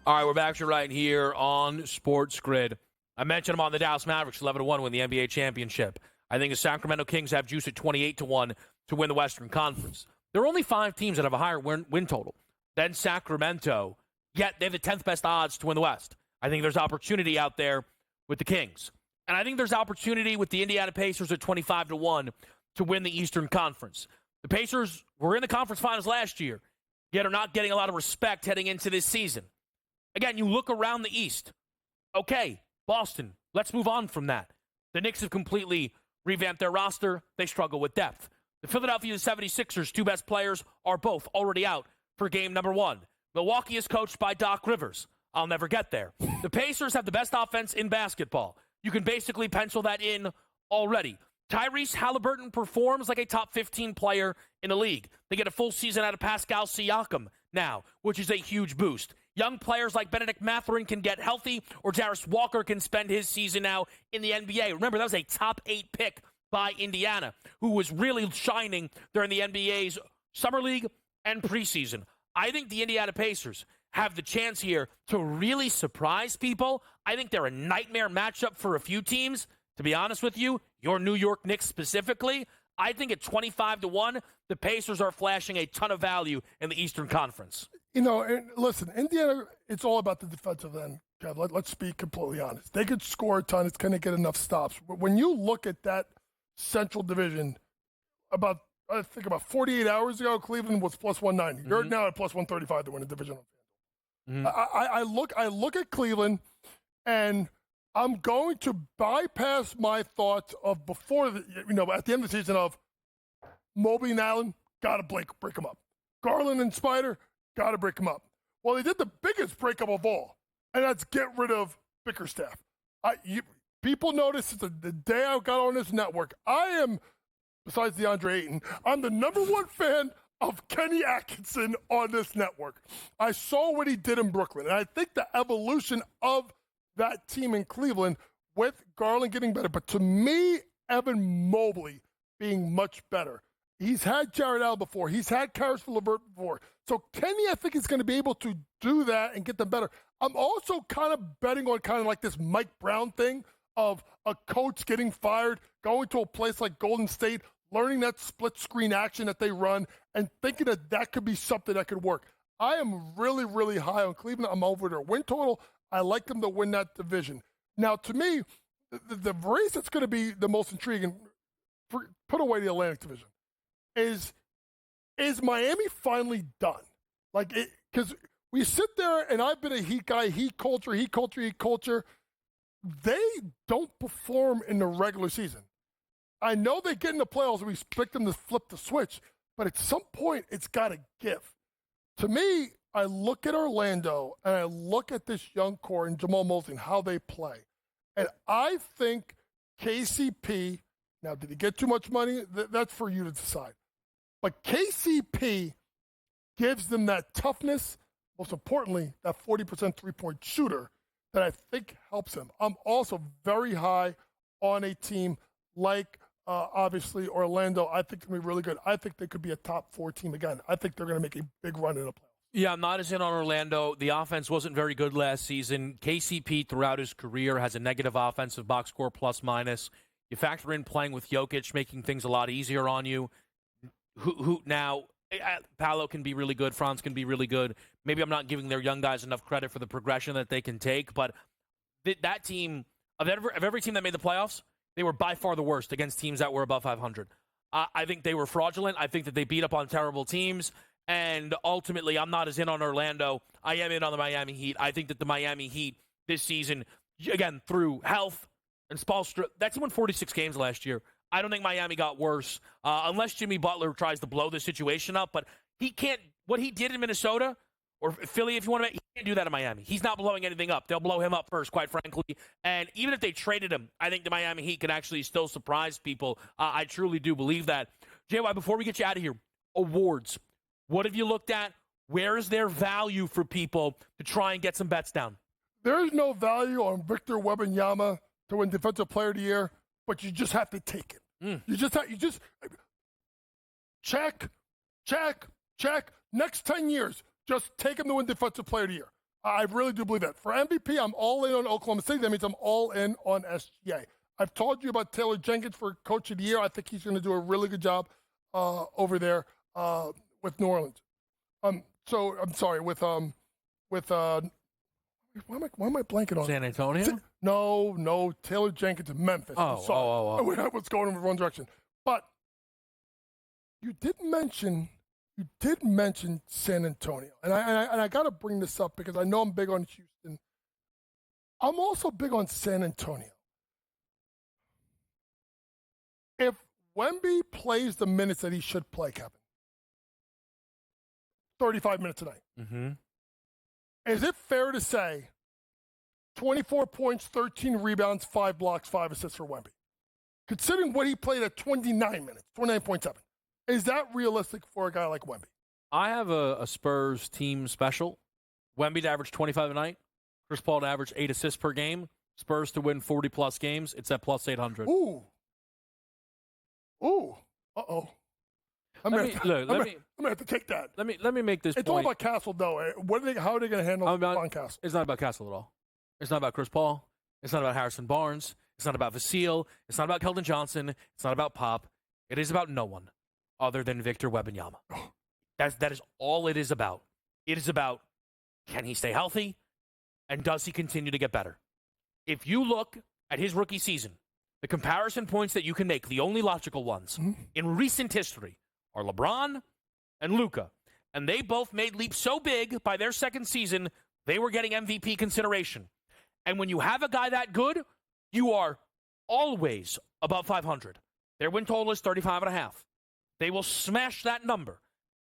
All right, we're back to right here on SportsGrid. I mentioned them on the Dallas Mavericks, 11-1 win the NBA championship. I think the Sacramento Kings have juice at 28-1 to win the Western Conference. There are only 5 teams that have a higher win total than Sacramento, yet they have the 10th best odds to win the West. I think there's opportunity out there with the Kings. And I think there's opportunity with the Indiana Pacers at 25-1 to win the Eastern Conference. The Pacers were in the conference finals last year, yet are not getting a lot of respect heading into this season. Again, you look around the East. Okay, Boston, let's move on from that. The Knicks have completely revamped their roster. They struggle with depth. The Philadelphia 76ers' 2 best players are both already out for game number 1. Milwaukee is coached by Doc Rivers. I'll never get there. The Pacers have the best offense in basketball. You can basically pencil that in already. Tyrese Halliburton performs like a top 15 player in the league. They get a full season out of Pascal Siakam now, which is a huge boost. Young players like Benedict Mathurin can get healthy, or Jarris Walker can spend his season now in the NBA. Remember, that was a top 8 pick by Indiana, who was really shining during the NBA's Summer League and preseason. I think the Indiana Pacers have the chance here to really surprise people. I think they're a nightmare matchup for a few teams. To be honest with you, your New York Knicks specifically, I think at 25-1, the Pacers are flashing a ton of value in the Eastern Conference. And listen, Indiana, it's all about the defensive end, Kev. Let's be completely honest. They could score a ton. It's going to get enough stops. But when you look at that Central Division, I think about 48 hours ago, Cleveland was plus 190. You're now at plus 135 to win the division. I look at Cleveland, and I'm going to bypass my thoughts of before at the end of the season of Mobley and Allen, got to break them up. Garland and Spider, got to break them up. Well, they did the biggest breakup of all, and that's get rid of Bickerstaff. People notice the day I got on this network, I am, besides DeAndre Ayton, I'm the #1 fan of Kenny Atkinson on this network. I saw what he did in Brooklyn, and I think the evolution of that team in Cleveland with Garland getting better. But to me, Evan Mobley being much better. He's had Jared Allen before. He's had Karis LeVert before. So Kenny, I think, is going to be able to do that and get them better. I'm also kind of betting on kind of like this Mike Brown thing of a coach getting fired, going to a place like Golden State, learning that split screen action that they run, and thinking that that could be something that could work. I am really, really high on Cleveland. I'm over their win total. I like them to win that division. Now, to me, the race that's going to be the most intriguing, put away the Atlantic Division, is Miami finally done? Because we sit there, and I've been a Heat guy, Heat culture. They don't perform in the regular season. I know they get in the playoffs and we expect them to flip the switch, but at some point, it's got to give. To me, I look at Orlando and I look at this young core and Jamal Mosley and how they play. And I think KCP, now did he get too much money? That's for you to decide. But KCP gives them that toughness, most importantly, that 40% three-point shooter that I think helps him. I'm also very high on a team like, obviously, Orlando. I think they're going to be really good. I think they could be a top 4 team again. I think they're going to make a big run in the playoffs. Yeah, I'm not as in on Orlando. The offense wasn't very good last season. KCP, throughout his career, has a negative offensive box score plus-minus. You factor in playing with Jokic, making things a lot easier on you. Who now, Paolo can be really good. Franz can be really good. Maybe I'm not giving their young guys enough credit for the progression that they can take, but that team, of every team that made the playoffs, they were by far the worst against teams that were above 500. I think they were fraudulent. I think that they beat up on terrible teams. And ultimately, I'm not as in on Orlando. I am in on the Miami Heat. I think that the Miami Heat this season, again, through health and Spoelstra, that's won 46 games last year. I don't think Miami got worse, unless Jimmy Butler tries to blow the situation up. But he can't. What he did in Minnesota, or Philly, if you want to, he can't do that in Miami. He's not blowing anything up. They'll blow him up first, quite frankly. And even if they traded him, I think the Miami Heat can actually still surprise people. I truly do believe that. JY, before we get you out of here, awards. What have you looked at? Where is there value for people to try and get some bets down? There is no value on Victor Wembanyama to win Defensive Player of the Year, but you just have to take it. You just check. Next 10 years, just take him to win Defensive Player of the Year. I really do believe that. For MVP, I'm all in on Oklahoma City. That means I'm all in on SGA. I've told you about Taylor Jenkins for Coach of the Year. I think he's going to do a really good job over there with New Orleans. So I'm sorry, with why am I blanking on San Antonio? No, Taylor Jenkins in Memphis. I'm sorry. I was going in the wrong direction. But you did mention San Antonio, and I got to bring this up because I know I'm big on Houston. I'm also big on San Antonio. If Wemby plays the minutes that he should play, Kevin, 35 minutes a night. Mm-hmm. Is it fair to say 24 points, 13 rebounds, 5 blocks, 5 assists for Wemby? Considering what he played at 29 minutes, 29.7, is that realistic for a guy like Wemby? I have a Spurs team special. Wemby to average 25 a night. Chris Paul to average 8 assists per game. Spurs to win 40-plus games. It's at plus 800. Ooh. Uh-oh. I'm going to have to take that. Let me make this it's point. All about Castle, though. How are they going to handle Von Castle? It's not about Castle at all. It's not about Chris Paul. It's not about Harrison Barnes. It's not about Vasil. It's not about Keldon Johnson. It's not about Pop. It is about no one other than Victor Wembanyama. That is all it is about. It is about, can he stay healthy? And does he continue to get better? If you look at his rookie season, the comparison points that you can make, the only logical ones in recent history, are LeBron and Luka. And they both made leaps so big by their second season, they were getting MVP consideration. And when you have a guy that good, you are always above 500. Their win total is 35.5. They will smash that number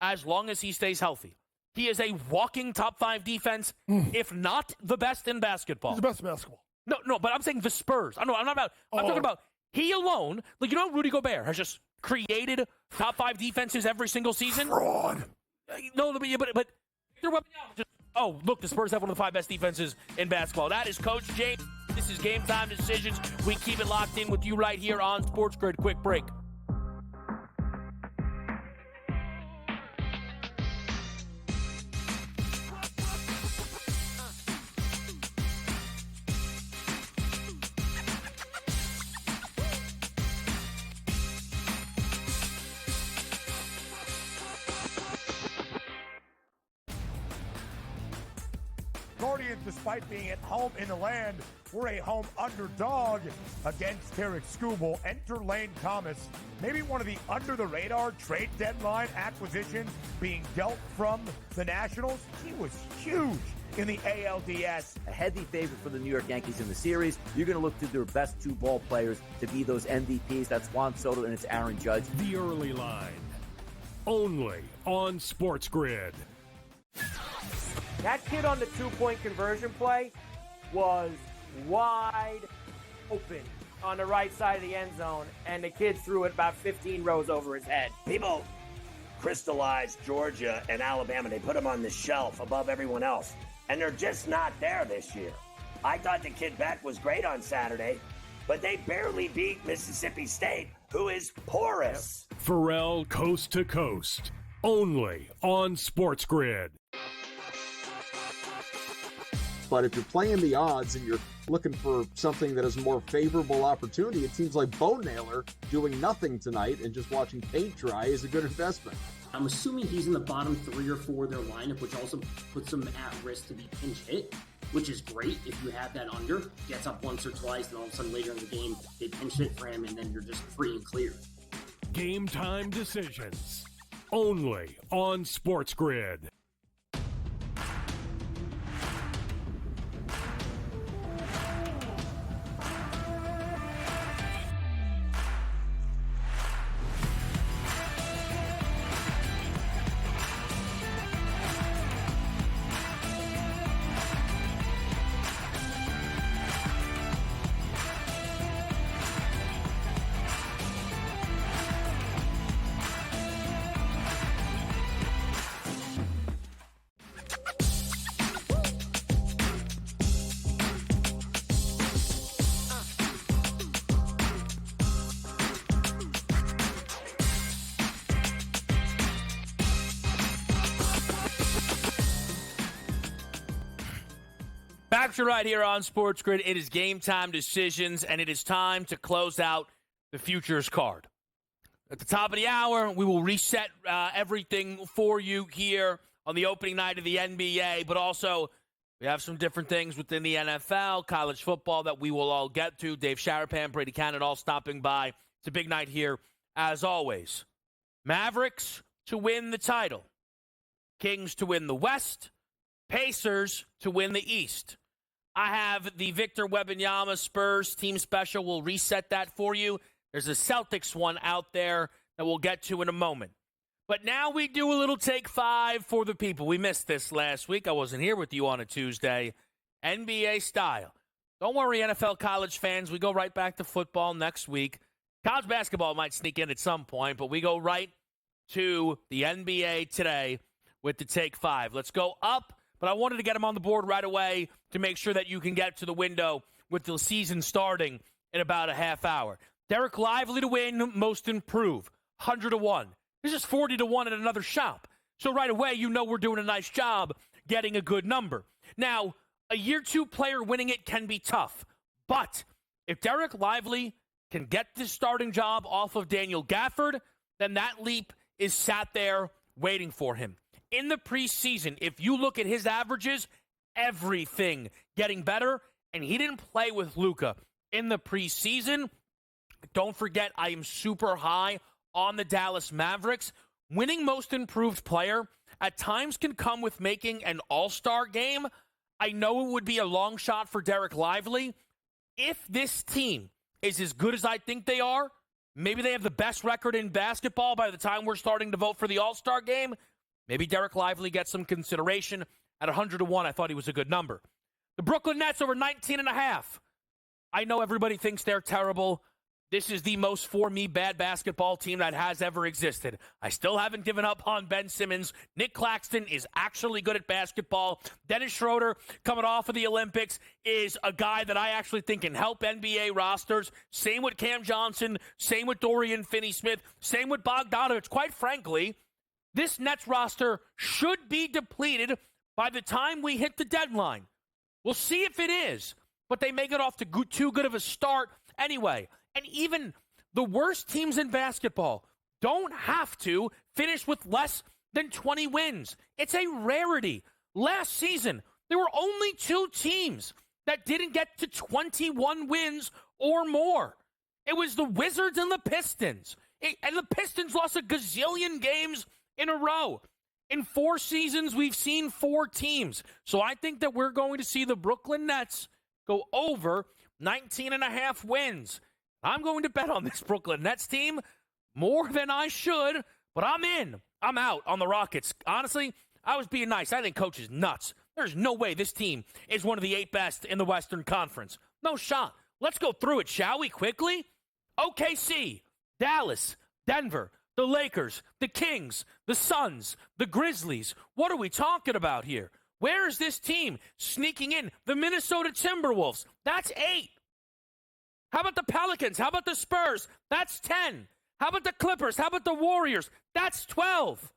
as long as he stays healthy. He is a walking top 5 defense, if not the best in basketball. He's the best in basketball. No, but I'm saying the Spurs. I'm talking about he alone. Like, you know, Rudy Gobert has just created top 5 defenses every single season. Fraud. No, but look, the Spurs have one of the 5 best defenses in basketball. That is Coach James. This is Game Time Decisions. We keep it locked in with you right here on SportsGrid. Quick break. Guardians, despite being at home in the land, were a home underdog against Tarek Skubal. Enter Lane Thomas, maybe one of the under-the-radar trade deadline acquisitions being dealt from the Nationals. He was huge in the ALDS. A heavy favorite for the New York Yankees in the series. You're going to look to their best 2 ball players to be those MVPs. That's Juan Soto and it's Aaron Judge. The early line, only on SportsGrid. That kid on the 2-point conversion play was wide open on the right side of the end zone, and the kid threw it about 15 rows over his head. People crystallized Georgia and Alabama. They put them on the shelf above everyone else, and they're just not there this year. I thought the kid Beck was great on Saturday, but they barely beat Mississippi State, who is porous. Pharrell Coast to Coast, only on SportsGrid. But if you're playing the odds and you're looking for something that is a more favorable opportunity, it seems like Bo Naylor doing nothing tonight and just watching paint dry is a good investment. I'm assuming he's in the bottom 3 or 4 of their lineup, which also puts him at risk to be pinch hit, which is great if you have that under. Gets up once or twice, and all of a sudden later in the game, they pinch hit for him, and then you're just free and clear. Game Time Decisions, only on SportsGrid. Back to right here on SportsGrid. It is Game Time Decisions, and it is time to close out the futures card. At the top of the hour, we will reset everything for you here on the opening night of the NBA, but also we have some different things within the NFL, college football that we will all get to. Dave Sharapan, Brady Cannon, all stopping by. It's a big night here, as always. Mavericks to win the title. Kings to win the West. Pacers to win the East. I have the Victor Wembanyama Spurs team special. We'll reset that for you. There's a Celtics one out there that we'll get to in a moment. But now we do a little take 5 for the people. We missed this last week. I wasn't here with you on a Tuesday. NBA style. Don't worry, NFL college fans. We go right back to football next week. College basketball might sneak in at some point, but we go right to the NBA today with the take 5. Let's go up, but I wanted to get them on the board right away to make sure that you can get to the window with the season starting in about a half hour. Derek Lively to win, most improved, 100-1. This is 40-1 at another shop. So right away, you know we're doing a nice job getting a good number. Now, a year 2 player winning it can be tough. But if Derek Lively can get this starting job off of Daniel Gafford, then that leap is sat there waiting for him. In the preseason, if you look at his averages, everything getting better, and he didn't play with Luka in the preseason. Don't forget, I am super high on the Dallas Mavericks. Winning most improved player at times can come with making an all-star game. I know it would be a long shot for Derek Lively. If this team is as good as I think they are, maybe they have the best record in basketball by the time we're starting to vote for the all-star game, maybe Derek Lively gets some consideration. At 100-1, I thought he was a good number. The Brooklyn Nets over 19.5. I know everybody thinks they're terrible. This is the most, for me, bad basketball team that has ever existed. I still haven't given up on Ben Simmons. Nick Claxton is actually good at basketball. Dennis Schroeder, coming off of the Olympics, is a guy that I actually think can help NBA rosters. Same with Cam Johnson. Same with Dorian Finney-Smith. Same with Bogdanovich. Quite frankly, this Nets roster should be depleted by the time we hit the deadline. We'll see if it is, but they may get off to too good of a start anyway. And even the worst teams in basketball don't have to finish with less than 20 wins. It's a rarity. Last season, there were only 2 teams that didn't get to 21 wins or more. It was the Wizards and the Pistons. And the Pistons lost a gazillion games in a row. In 4 seasons, we've seen 4 teams. So I think that we're going to see the Brooklyn Nets go over 19.5 wins. I'm going to bet on this Brooklyn Nets team more than I should, but I'm in. I'm out on the Rockets. Honestly, I was being nice. I think coach is nuts. There's no way this team is one of the 8 best in the Western Conference. No shot. Let's go through it, shall we, quickly? OKC, Dallas, Denver, the Lakers, the Kings, the Suns, the Grizzlies. What are we talking about here? Where is this team sneaking in? The Minnesota Timberwolves. That's 8. How about the Pelicans? How about the Spurs? That's 10. How about the Clippers? How about the Warriors? That's 12.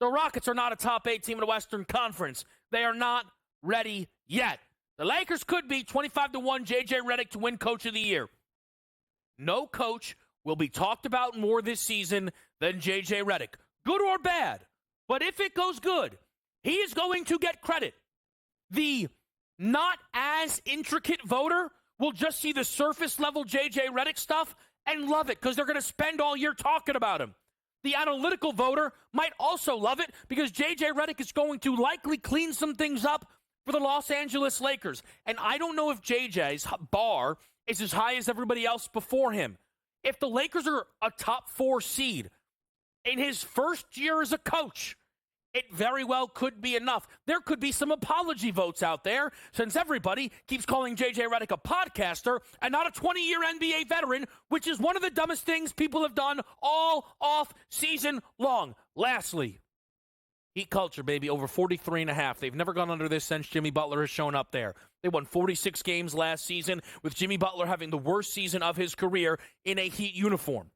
The Rockets are not a top 8 team in the Western Conference. They are not ready yet. The Lakers could be 25-1 J.J. Redick to win Coach of the Year. No coach will be talked about more this season than J.J. Redick. Good or bad. But if it goes good, he is going to get credit. The not as intricate voter will just see the surface level J.J. Redick stuff and love it because they're going to spend all year talking about him. The analytical voter might also love it because J.J. Redick is going to likely clean some things up for the Los Angeles Lakers. And I don't know if J.J.'s bar is as high as everybody else before him. If the Lakers are a top 4 seed in his first year as a coach, it very well could be enough. There could be some apology votes out there since everybody keeps calling J.J. Redick a podcaster and not a 20-year NBA veteran, which is one of the dumbest things people have done all off season long. Lastly, Heat culture, baby, over 43.5. They've never gone under this since Jimmy Butler has shown up there. They won 46 games last season with Jimmy Butler having the worst season of his career in a Heat uniform.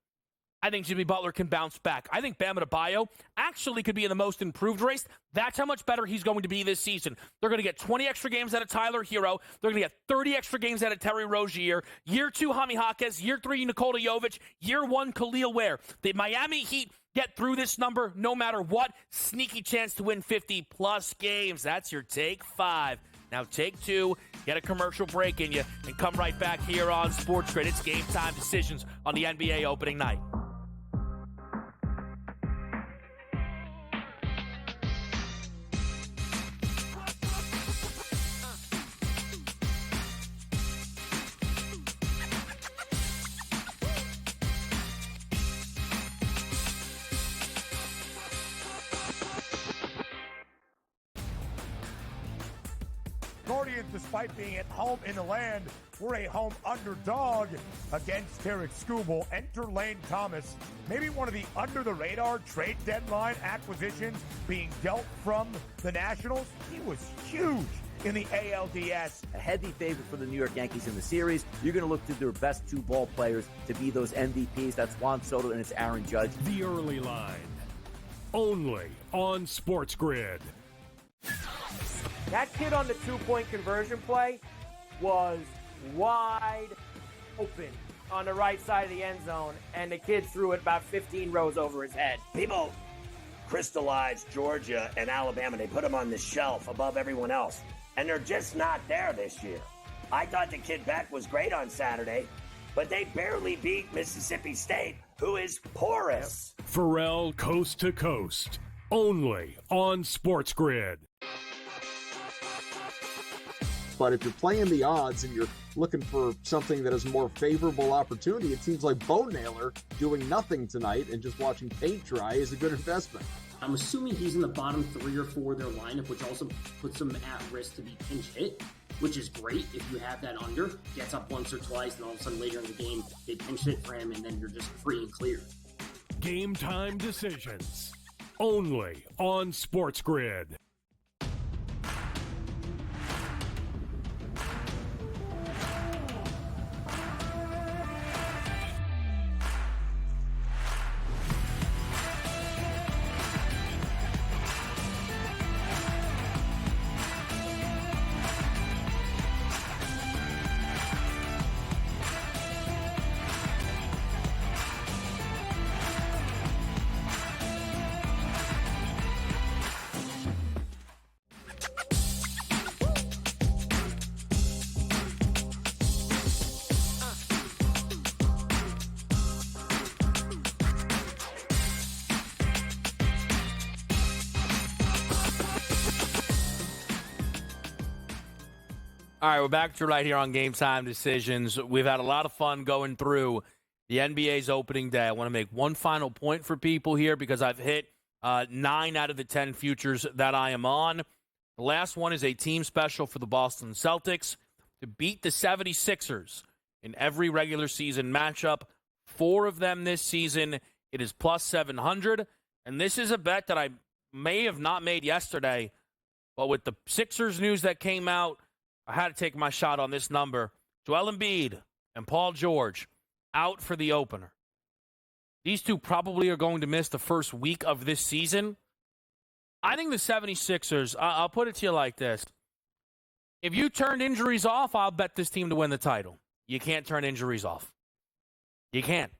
I think Jimmy Butler can bounce back. I think Bam Adebayo actually could be in the most improved race. That's how much better he's going to be this season. They're going to get 20 extra games out of Tyler Hero. They're going to get 30 extra games out of Terry Rozier. Year 2, Jaime Jaquez. Year 3, Nikola Jovic. Year 1, Khalil Ware. The Miami Heat get through this number no matter what. Sneaky chance to win 50-plus games. That's your Take 5. Now take 2, get a commercial break in you, and come right back here on SportsGrid. It's Game Time decisions on the NBA opening night. Guardians, despite being at home in the land, were a home underdog against Tarek Skubal. Enter Lane Thomas, maybe one of the under-the-radar trade deadline acquisitions being dealt from the Nationals. He was huge in the ALDS. A heavy favorite for the New York Yankees in the series. You're going to look to their best two ball players to be those MVPs. That's Juan Soto and it's Aaron Judge. The early line, only on SportsGrid. That kid on the two-point conversion play was wide open on the right side of the end zone, and the kid threw it about 15 rows over his head. People crystallized Georgia and Alabama. They put them on the shelf above everyone else, and they're just not there this year. I thought the kid Beck was great on Saturday, but they barely beat Mississippi State, who is porous. Pharrell Coast to Coast, only on SportsGrid. But if you're playing the odds and you're looking for something that is a more favorable opportunity, it seems like Bo Naylor doing nothing tonight and just watching paint dry is a good investment. I'm assuming he's in the bottom 3 or 4 of their lineup, which also puts him at risk to be pinch hit, which is great if you have that under. Gets up once or twice, and all of a sudden later in the game, they pinch hit for him, and then you're just free and clear. Game time decisions, only on SportsGrid. All right, we're back to right here on Game Time Decisions. We've had a lot of fun going through the NBA's opening day. I want to make one final point for people here because I've hit 9 out of the 10 futures that I am on. The last one is a team special for the Boston Celtics to beat the 76ers in every regular season matchup. 4 of them this season. It is plus 700. And this is a bet that I may have not made yesterday, but with the Sixers news that came out, I had to take my shot on this number. Joel Embiid and Paul George out for the opener. These two probably are going to miss the first week of this season. I think the 76ers, I'll put it to you like this. If you turned injuries off, I'll bet this team to win the title. You can't turn injuries off. You can't.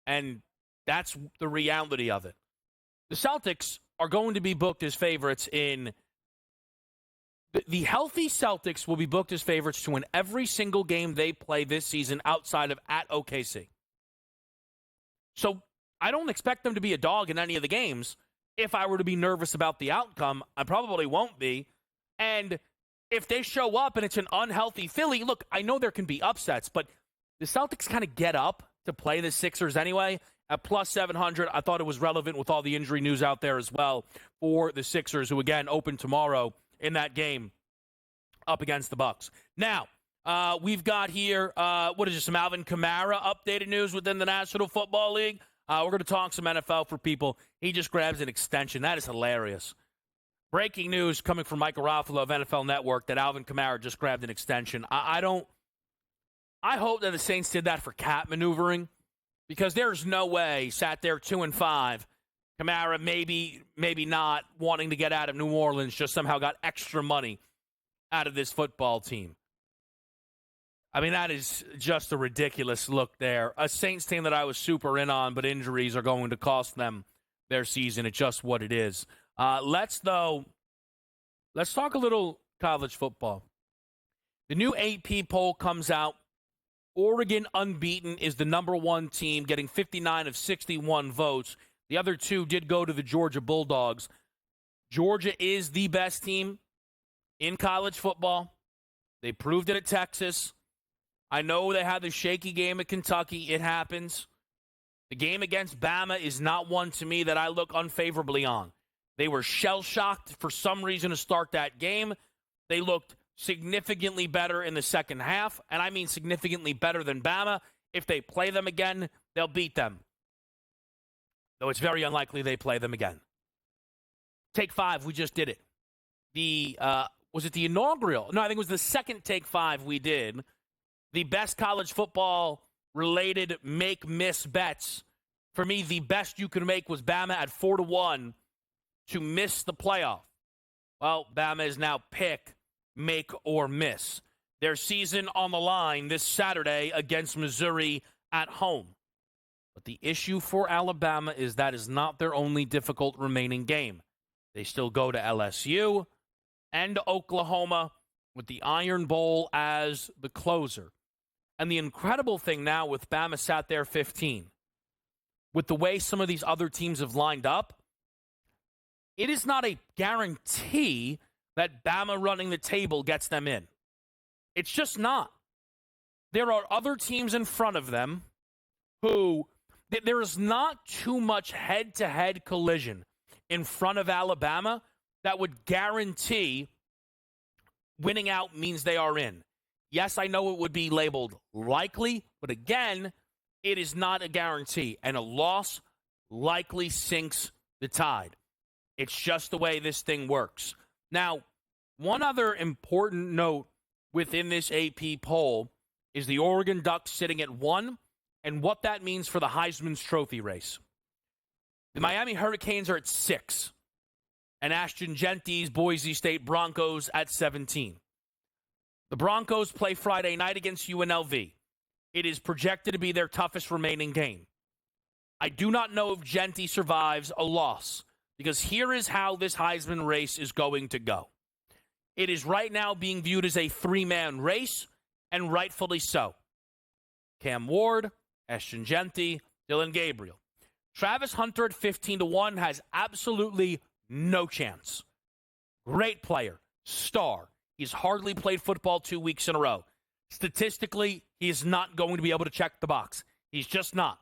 And that's the reality of it. The Celtics are going to be booked as favorites in... The healthy Celtics will be booked as favorites to win every single game they play this season outside of at OKC. So I don't expect them to be a dog in any of the games. If I were to be nervous about the outcome, I probably won't be. And if they show up and it's an unhealthy Philly, look, I know there can be upsets, but the Celtics kind of get up to play the Sixers anyway. At plus 700, I thought it was relevant with all the injury news out there as well for the Sixers, who again open tomorrow in that game up against the Bucks. Now, we've got here, some Alvin Kamara updated news within the National Football League. We're going to talk some NFL for people. He just grabs an extension. That is hilarious. Breaking news coming from Michael Garofalo of NFL Network that Alvin Kamara just grabbed an extension. I hope that the Saints did that for cap maneuvering, because there's no way sat there 2-5. Kamara maybe not wanting to get out of New Orleans, just somehow got extra money out of this football team. I mean, that is just a ridiculous look there. A Saints team that I was super in on, but injuries are going to cost them their season. It's just what it is. Let's talk a little college football. The new AP poll comes out. Oregon, unbeaten, is the number 1 team, getting 59 of 61 votes. The other 2 did go to the Georgia Bulldogs. Georgia is the best team in college football. They proved it at Texas. I know they had the shaky game at Kentucky. It happens. The game against Bama is not one to me that I look unfavorably on. They were shell-shocked for some reason to start that game. They looked significantly better in the second half, and I mean significantly better than Bama. If they play them again, they'll beat them. Though it's very unlikely they play them again. Take 5, we just did it. Was it the inaugural? No, I think it was the second Take 5 we did. The best college football related make-miss bets. For me, the best you could make was Bama at 4-1 to miss the playoff. Well, Bama is now pick, make, or miss. Their season on the line this Saturday against Missouri at home. But the issue for Alabama is that is not their only difficult remaining game. They still go to LSU and Oklahoma with the Iron Bowl as the closer. And the incredible thing now with Bama sat there 15, with the way some of these other teams have lined up, it is not a guarantee that Bama running the table gets them in. It's just not. There are other teams in front of them who, there is not too much head-to-head collision in front of Alabama that would guarantee winning out means they are in. Yes, I know it would be labeled likely, but again, it is not a guarantee. And a loss likely sinks the tide. It's just the way this thing works. Now, one other important note within this AP poll is the Oregon Ducks sitting at 1 and what that means for the Heisman's Trophy race. The Miami Hurricanes are at 6 and Ashton Genty's Boise State Broncos at 17. The Broncos play Friday night against UNLV. It is projected to be their toughest remaining game. I do not know if Genty survives a loss, because here is how this Heisman race is going to go. It is right now being viewed as a 3-man race, and rightfully so. Cam Ward, Ashton Genty, Dylan Gabriel. Travis Hunter at 15-1 has absolutely no chance. Great player, star. He's hardly played football 2 weeks in a row. Statistically, he is not going to be able to check the box. He's just not.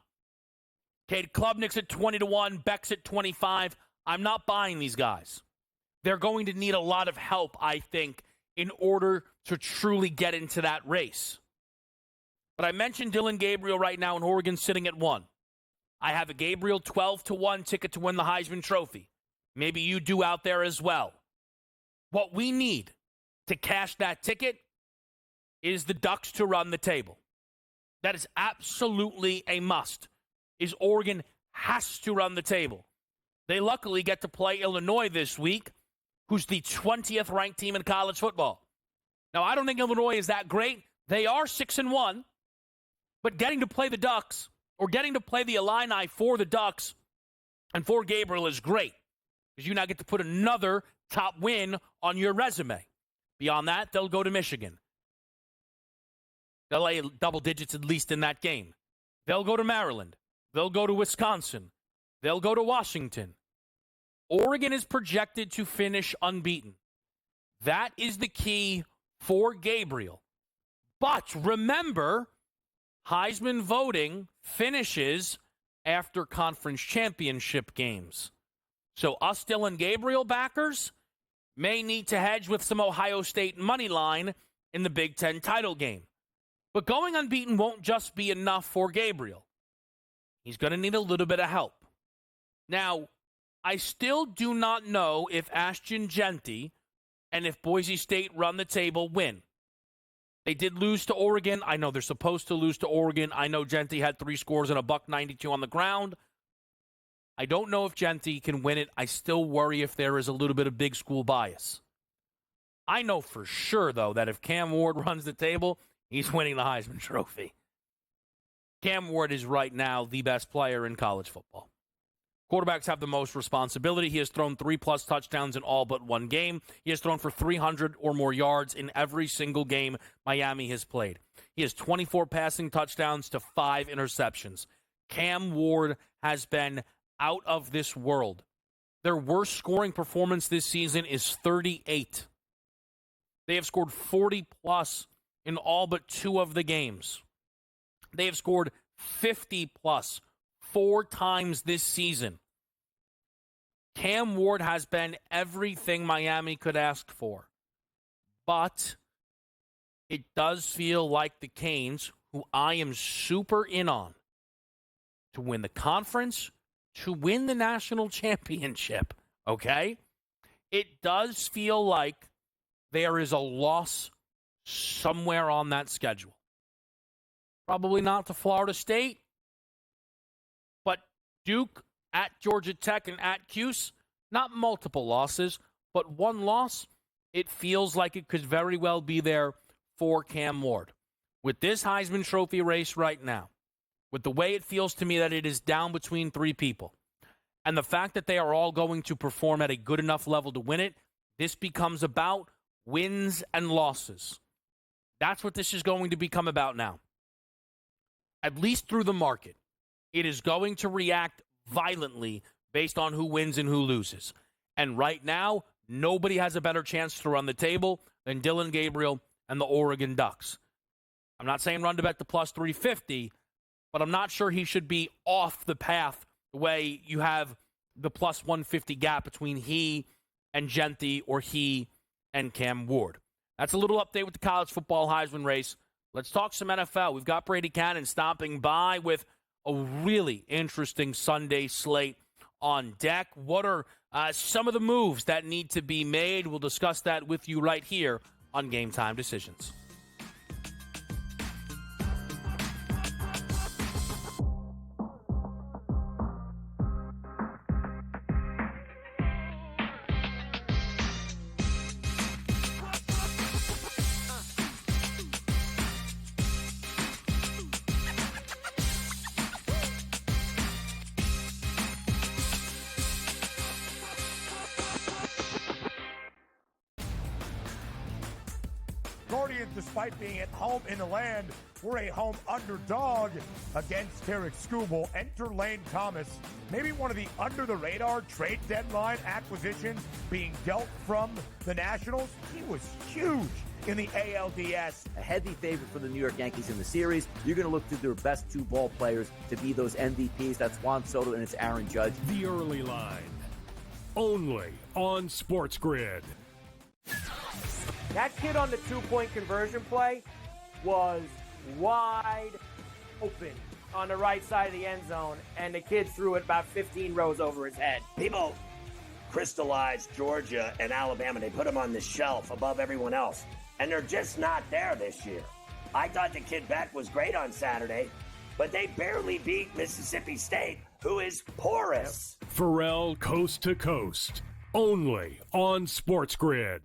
Cade Klubnik's at 20-1, Beck's at 25. I'm not buying these guys. They're going to need a lot of help, I think, in order to truly get into that race. But I mentioned Dylan Gabriel right now in Oregon sitting at 1. I have a Gabriel 12-1 ticket to win the Heisman Trophy. Maybe you do out there as well. What we need to cash that ticket is the Ducks to run the table. That is absolutely a must. Oregon has to run the table. They luckily get to play Illinois this week, who's the 20th ranked team in college football. Now, I don't think Illinois is that great. They are 6-1, but getting to play the Ducks or getting to play the Illini for the Ducks and for Gabriel is great, because you now get to put another top win on your resume. Beyond that, they'll go to Michigan. They'll lay double digits at least in that game. They'll go to Maryland. They'll go to Wisconsin. They'll go to Washington. Oregon is projected to finish unbeaten. That is the key for Gabriel. But remember, Heisman voting finishes after conference championship games. So us Dylan Gabriel backers may need to hedge with some Ohio State money line in the Big Ten title game. But going unbeaten won't just be enough for Gabriel. He's going to need a little bit of help. Now, I still do not know if Ashton Genty and if Boise State run the table win. They did lose to Oregon. I know they're supposed to lose to Oregon. I know Genty had 3 scores and a $192 on the ground. I don't know if Genty can win it. I still worry if there is a little bit of big school bias. I know for sure, though, that if Cam Ward runs the table, he's winning the Heisman Trophy. Cam Ward is right now the best player in college football. Quarterbacks have the most responsibility. He has thrown 3+ touchdowns in all but one game. He has thrown for 300 or more yards in every single game Miami has played. He has 24 passing touchdowns to 5 interceptions. Cam Ward has been out of this world. Their worst scoring performance this season is 38. They have scored 40+ in all but 2 of the games. They have scored 50+ 4 times this season. Cam Ward has been everything Miami could ask for. But it does feel like the Canes, who I am super in on, to win the conference, to win the national championship, okay? It does feel like there is a loss somewhere on that schedule. Probably not to Florida State, but Duke, at Georgia Tech, and at Cuse, not multiple losses, but one loss. It feels like it could very well be there for Cam Ward. With this Heisman Trophy race right now, with the way it feels to me that it is down between three people, and the fact that they are all going to perform at a good enough level to win it, this becomes about wins and losses. That's what this is going to become about now. At least through the market. It is going to react violently based on who wins and who loses. And right now, nobody has a better chance to run the table than Dylan Gabriel and the Oregon Ducks. I'm not saying run to bet the plus 350, but I'm not sure he should be off the path the way you have the plus 150 gap between he and Genty or he and Cam Ward. That's a little update with the college football Heisman race. Let's talk some NFL. We've got Brady Cannon stopping by with a really interesting Sunday slate on deck. What are some of the moves that need to be made? We'll discuss that with you right here on Game Time Decisions. Guardians, despite being at home in the land, were a home underdog against Tarek Skubal. Enter Lane Thomas, maybe one of the under-the-radar trade deadline acquisitions being dealt from the Nationals. He was huge in the ALDS. A heavy favorite for the New York Yankees in the series. You're going to look to their best two ball players to be those MVPs. That's Juan Soto and it's Aaron Judge. The early line, only on SportsGrid. That kid on the two-point conversion play was wide open on the right side of the end zone, and the kid threw it about 15 rows over his head. People crystallized Georgia and Alabama. They put them on the shelf above everyone else, and they're just not there this year. I thought the kid Beck was great on Saturday, but they barely beat Mississippi State, who is porous. Pharrell Coast to Coast, only on SportsGrid.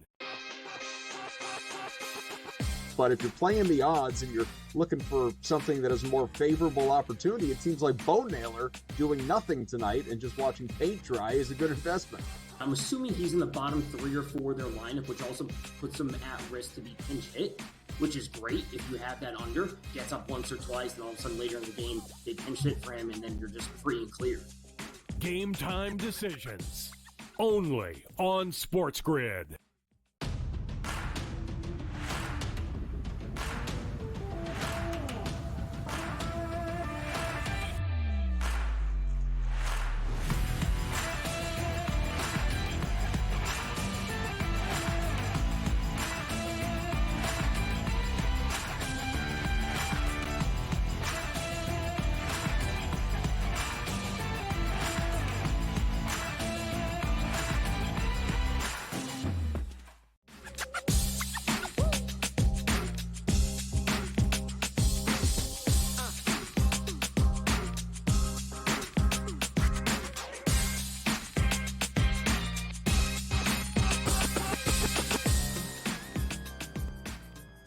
But if you're playing the odds and you're looking for something that is a more favorable opportunity, it seems like Bo Naylor doing nothing tonight and just watching paint dry is a good investment. I'm assuming he's in the bottom 3 or 4 of their lineup, which also puts him at risk to be pinch hit, which is great if you have that under. Gets up once or twice, and all of a sudden later in the game, they pinch hit for him, and then you're just free and clear. Game Time Decisions, only on SportsGrid.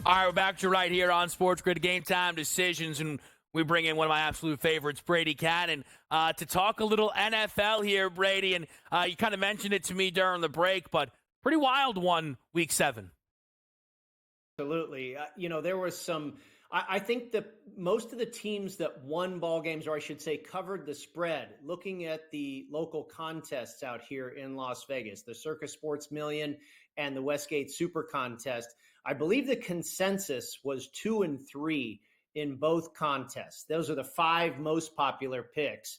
All right, we're back to right here on SportsGrid Game Time Decisions, and we bring in one of my absolute favorites, Brady Cannon, to talk a little NFL here, Brady. And you kind of mentioned it to me during the break, but pretty wild one, Week 7. Absolutely. There was some – I think that most of the teams that won ball games, or I should say covered the spread, looking at the local contests out here in Las Vegas, the Circus Sports Million and the Westgate Super Contest, I believe the consensus was 2-3 in both contests. Those are the 5 most popular picks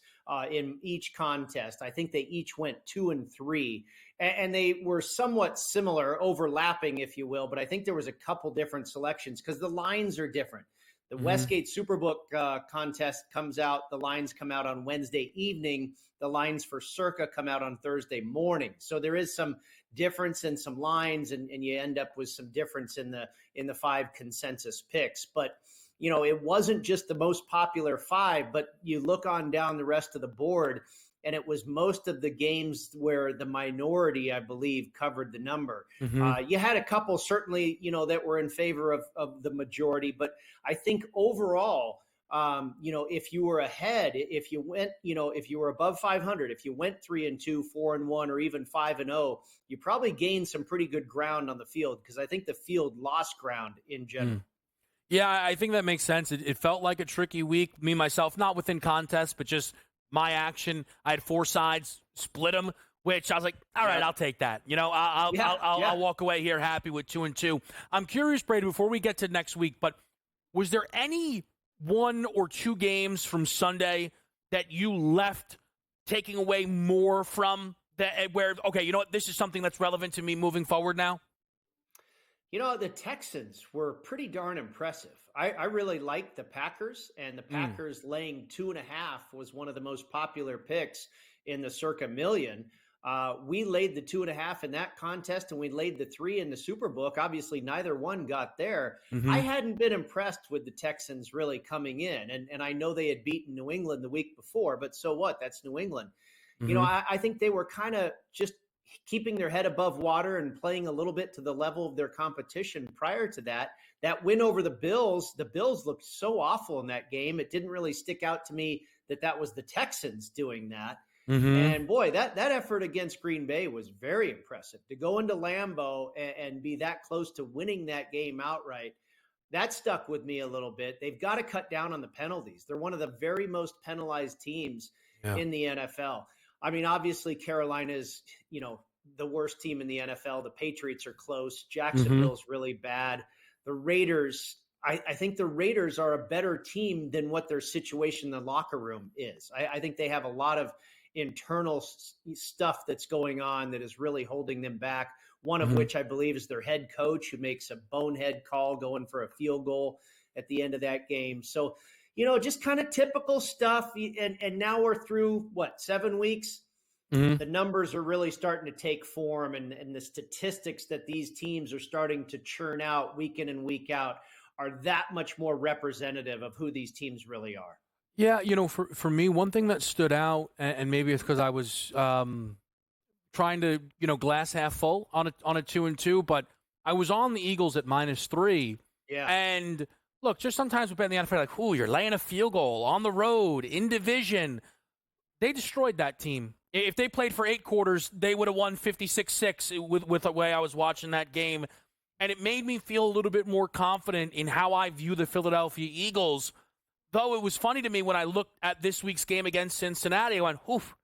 in each contest. I think they each went 2 and 3, and they were somewhat similar, overlapping, if you will. But I think there was a couple different selections because the lines are different. The Westgate Superbook contest comes out. The lines come out on Wednesday evening. The lines for Circa come out on Thursday morning. So there is some difference in some lines, and you end up with some difference in the 5 consensus picks. But it wasn't just the most popular 5, but you look on down the rest of the board, and it was most of the games where the minority, I believe, covered the number. You had a couple certainly, that were in favor of the majority, but I think overall, if you were ahead, if you went, if you were above 500, if you went 3 and 2, 4 and 1, or even 5 and 0, you probably gained some pretty good ground on the field, because I think the field lost ground in general. Yeah, I think that makes sense. It felt like a tricky week. Me, myself, not within contest, but just my action. I had 4 sides, split them, which I was like, all right, I'll take that. I'll walk away here happy with 2 and 2. I'm curious, Brady, before we get to next week, but was there any 1 or 2 games from Sunday that you left taking away more from that, where, okay, you know what, this is something that's relevant to me moving forward now? The Texans were pretty darn impressive. I really liked the Packers, and the Packers laying 2.5 was one of the most popular picks in the Circa Million. We laid the 2.5 in that contest, and we laid the 3 in the Superbook. Obviously, neither one got there. I hadn't been impressed with the Texans really coming in, and I know they had beaten New England the week before, but so what? That's New England. I think they were kind of just keeping their head above water and playing a little bit to the level of their competition prior to that. That win over the Bills looked so awful in that game. It didn't really stick out to me that was the Texans doing that. And boy, that effort against Green Bay was very impressive. To go into Lambeau and be that close to winning that game outright, that stuck with me a little bit. They've got to cut down on the penalties. They're one of the very most penalized teams in the NFL. I mean, obviously, Carolina's, the worst team in the NFL. The Patriots are close. Jacksonville's really bad. The Raiders, I think the Raiders are a better team than what their situation in the locker room is. I think they have a lot of internal stuff that's going on that is really holding them back. One of which I believe is their head coach, who makes a bonehead call going for a field goal at the end of that game. So, just kind of typical stuff. And now we're through, 7 weeks? The numbers are really starting to take form, and the statistics that these teams are starting to churn out week in and week out are that much more representative of who these teams really are. Yeah, for me, one thing that stood out, and maybe it's because I was trying to, glass half full on a 2 and 2, but I was on the Eagles at -3. Yeah. And look, just sometimes we bet in the NFL, like, ooh, you're laying a field goal on the road in division. They destroyed that team. If they played for 8 quarters, they would have won 56-6 with the way I was watching that game. And it made me feel a little bit more confident in how I view the Philadelphia Eagles. Though it was funny to me when I looked at this week's game against Cincinnati, I went, oof,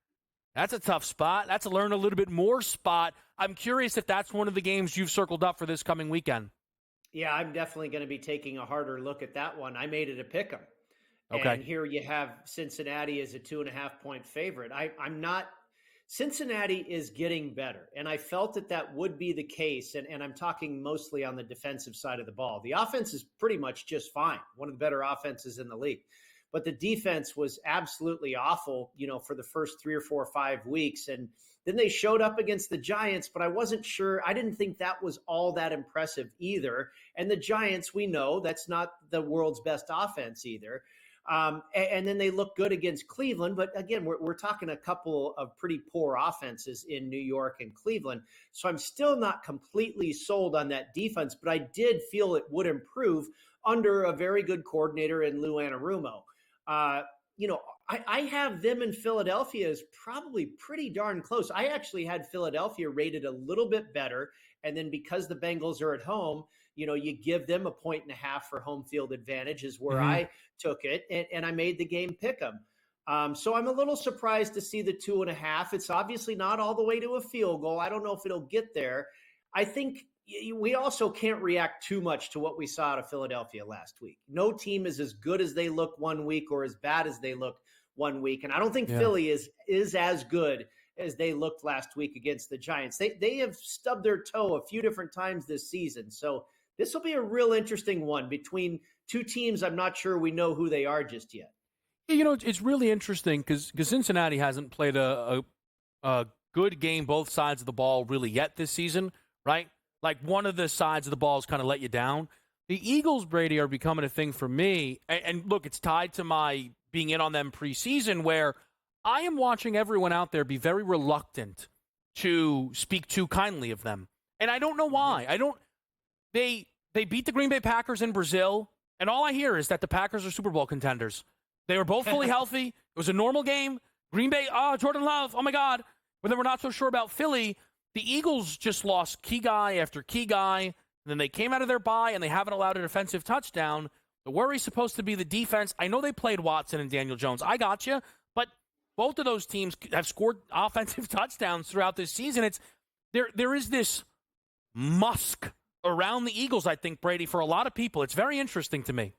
that's a tough spot. That's a learn a little bit more spot. I'm curious if that's one of the games you've circled up for this coming weekend. Yeah, I'm definitely going to be taking a harder look at that one. I made it a pick 'em. Okay. And here you have Cincinnati as a 2.5-point favorite. I'm not. Cincinnati is getting better, and I felt that would be the case, and I'm talking mostly on the defensive side of the ball. The offense is pretty much just fine, one of the better offenses in the league. But the defense was absolutely awful, for the first 3 or 4 or 5 weeks, and then they showed up against the Giants, but I wasn't sure. I didn't think that was all that impressive either. And the Giants, we know, that's not the world's best offense either. And then they look good against Cleveland. But again, we're talking a couple of pretty poor offenses in New York and Cleveland. So I'm still not completely sold on that defense, but I did feel it would improve under a very good coordinator in Lou Anarumo. I have them in Philadelphia as probably pretty darn close. I actually had Philadelphia rated a little bit better. And then because the Bengals are at home, you give them 1.5 for home field advantage is where I took it. And I made the game pick 'em. So I'm a little surprised to see the 2.5. It's obviously not all the way to a field goal. I don't know if it'll get there. I think we also can't react too much to what we saw out of Philadelphia last week. No team is as good as they look one week or as bad as they look one week. And I don't think Philly is as good as they looked last week against the Giants. They have stubbed their toe a few different times this season. So this will be a real interesting one between two teams. I'm not sure we know who they are just yet. You know, it's really interesting because Cincinnati hasn't played a good game both sides of the ball really yet this season, right? Like one of the sides of the ball has kind of let you down. The Eagles, Brady, are becoming a thing for me. And look, it's tied to my being in on them preseason, where I am watching everyone out there be very reluctant to speak too kindly of them. And I don't know why. They beat the Green Bay Packers in Brazil, and all I hear is that the Packers are Super Bowl contenders. They were both fully healthy. It was a normal game. Green Bay, Jordan Love, oh my God. But then we're not so sure about Philly. The Eagles just lost key guy after key guy. And then they came out of their bye, and they haven't allowed a defensive touchdown. The worry's supposed to be the defense. I know they played Watson and Daniel Jones. I got you. But both of those teams have scored offensive touchdowns throughout this season. There is this musk around the Eagles, I think, Brady, for a lot of people. It's very interesting to me.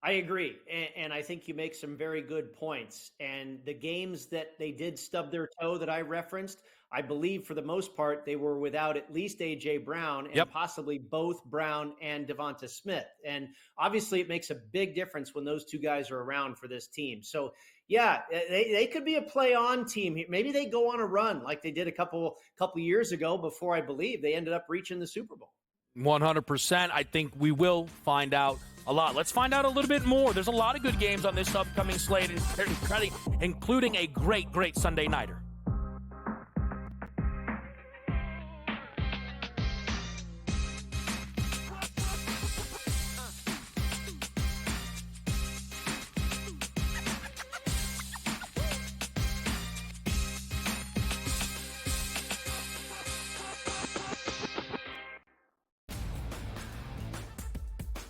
I agree, and I think you make some very good points. And the games that they did stub their toe that I referenced, I believe for the most part, they were without at least A.J. Brown and possibly both Brown and Devonta Smith. And obviously it makes a big difference when those two guys are around for this team. So, yeah, they could be a play-on team. Maybe they go on a run like they did a couple years ago before I believe they ended up reaching the Super Bowl. 100%. I think we will find out a lot. Let's find out a little bit more. There's a lot of good games on this upcoming slate, including a great Sunday nighter.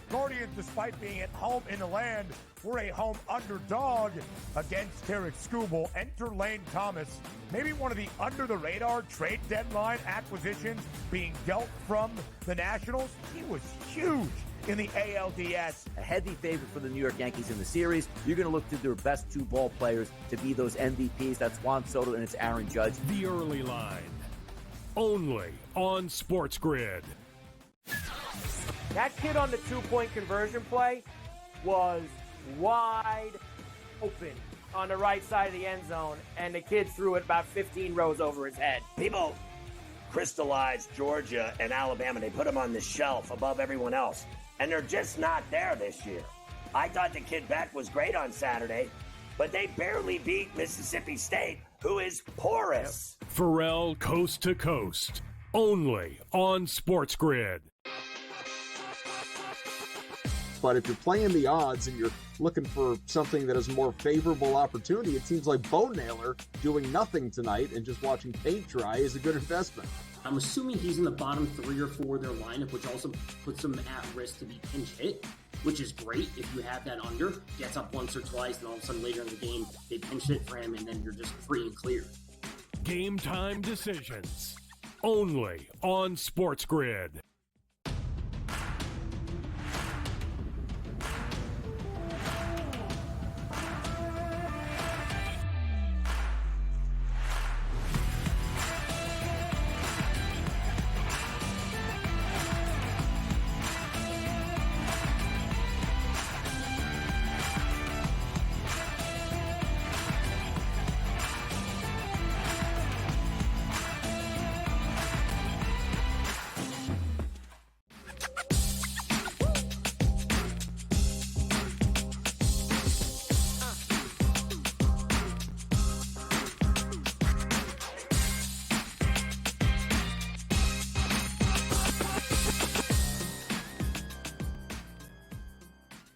Guardians, despite being at home in the land, were a home underdog against Tarek Skubal. Enter Lane Thomas, maybe one of the under-the-radar trade deadline acquisitions being dealt from the Nationals. He was huge in the ALDS. A heavy favorite for the New York Yankees in the series. You're going to look to their best two ball players to be those MVPs. That's Juan Soto and it's Aaron Judge. The early line, only on SportsGrid. That kid on the two-point conversion play was wide open on the right side of the end zone, and the kid threw it about 15 rows over his head. People crystallized Georgia and Alabama. They put them on the shelf above everyone else, and they're just not there this year. I thought the kid Beck was great on Saturday, but they barely beat Mississippi State, who is porous. Pharrell Coast to Coast, only on SportsGrid. But if you're playing the odds and you're looking for something that is a more favorable opportunity, it seems like Bo Naylor doing nothing tonight and just watching paint dry is a good investment. I'm assuming he's in the bottom 3 or 4 of their lineup, which also puts him at risk to be pinch hit, which is great if you have that under. Gets up once or twice, and all of a sudden later in the game, they pinch hit for him, and then you're just free and clear. Game time decisions, only on SportsGrid.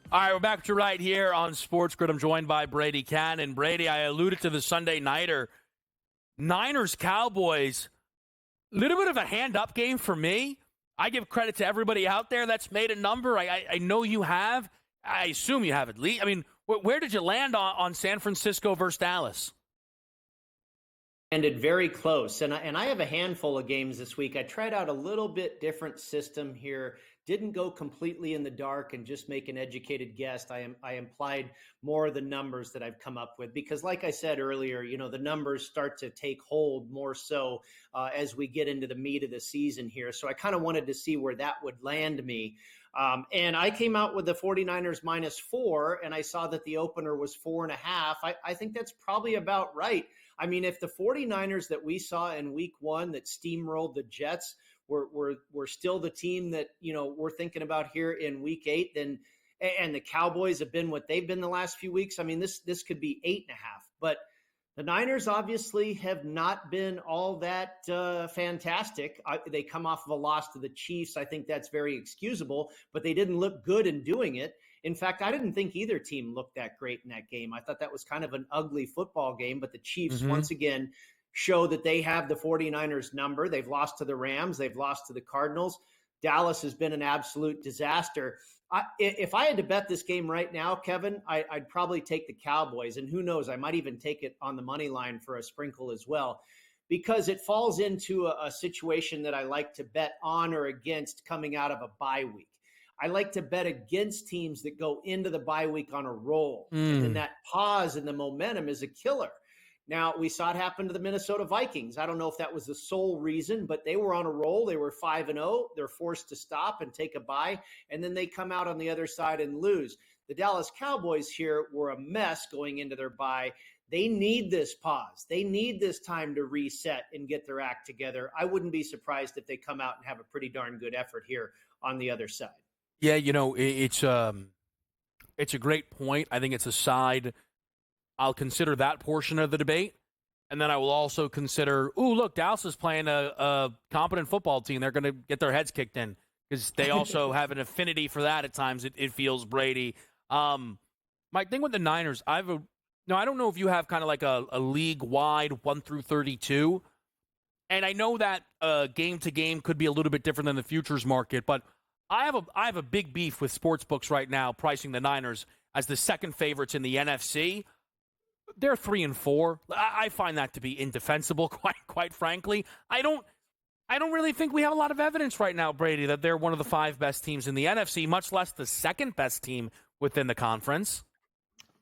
All right, we're back to right here on SportsGrid. I'm joined by Brady Cannon. Brady, I alluded to the Sunday nighter. Niners-Cowboys, a little bit of a hand-up game for me. I give credit to everybody out there that's made a number. I know you have. I assume you have at least. I mean, where did you land on San Francisco versus Dallas? ended very close. And I have a handful of games this week. I tried out a little bit different system here. Didn't go completely in the dark and just make an educated guess. I implied more of the numbers that I've come up with because, like I said earlier, the numbers start to take hold more so as we get into the meat of the season here. So I kind of wanted to see where that would land me. And I came out with the 49ers -4, and I saw that the opener was 4.5. I think that's probably about right. I mean, if the 49ers that we saw in week 1 that steamrolled the Jets were still the team that, we're thinking about here in week 8, then, and the Cowboys have been what they've been the last few weeks, I mean, this could be 8.5. But the Niners obviously have not been all that fantastic. They come off of a loss to the Chiefs. I think that's very excusable, but they didn't look good in doing it. In fact, I didn't think either team looked that great in that game. I thought that was kind of an ugly football game, but the Chiefs, once again, show that they have the 49ers number. They've lost to the Rams. They've lost to the Cardinals. Dallas has been an absolute disaster. If I had to bet this game right now, Kevin, I'd probably take the Cowboys. And who knows, I might even take it on the money line for a sprinkle as well, because it falls into a situation that I like to bet on or against coming out of a bye week. I like to bet against teams that go into the bye week on a roll. And then that pause and the momentum is a killer. Now, we saw it happen to the Minnesota Vikings. I don't know if that was the sole reason, but they were on a roll. They were 5-0. They're forced to stop and take a bye, and then they come out on the other side and lose. The Dallas Cowboys here were a mess going into their bye. They need this pause. They need this time to reset and get their act together. I wouldn't be surprised if they come out and have a pretty darn good effort here on the other side. Yeah, it's a great point. I think it's a side. I'll consider that portion of the debate, and then I will also consider, look, Dallas is playing a competent football team. They're going to get their heads kicked in because they also have an affinity for that at times. It feels, Brady. My thing with the Niners, I don't know if you have kind of like a league-wide 1 through 32, and I know that game-to-game could be a little bit different than the futures market, but I have a big beef with sportsbooks right now pricing the Niners as the second favorites in the NFC. They're 3-4. I find that to be indefensible, quite frankly. I don't really think we have a lot of evidence right now, Brady, that they're one of the 5 best teams in the NFC, much less the second best team within the conference.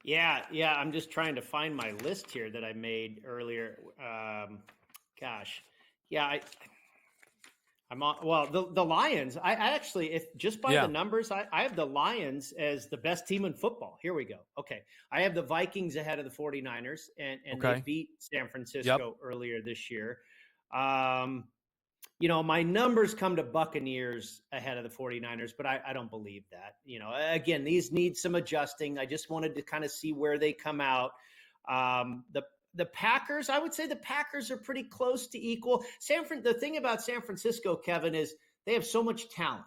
Yeah. I'm just trying to find my list here that I made earlier. I'm on. Well, the Lions. I actually, if just by the numbers, I have the Lions as the best team in football. Here we go. Okay, I have the Vikings ahead of the 49ers, and they beat San Francisco earlier this year. My numbers come to Buccaneers ahead of the 49ers, but I don't believe that. Again, these need some adjusting. I just wanted to kind of see where they come out. The Packers, I would say the Packers are pretty close to equal. The thing about San Francisco, Kevin, is they have so much talent.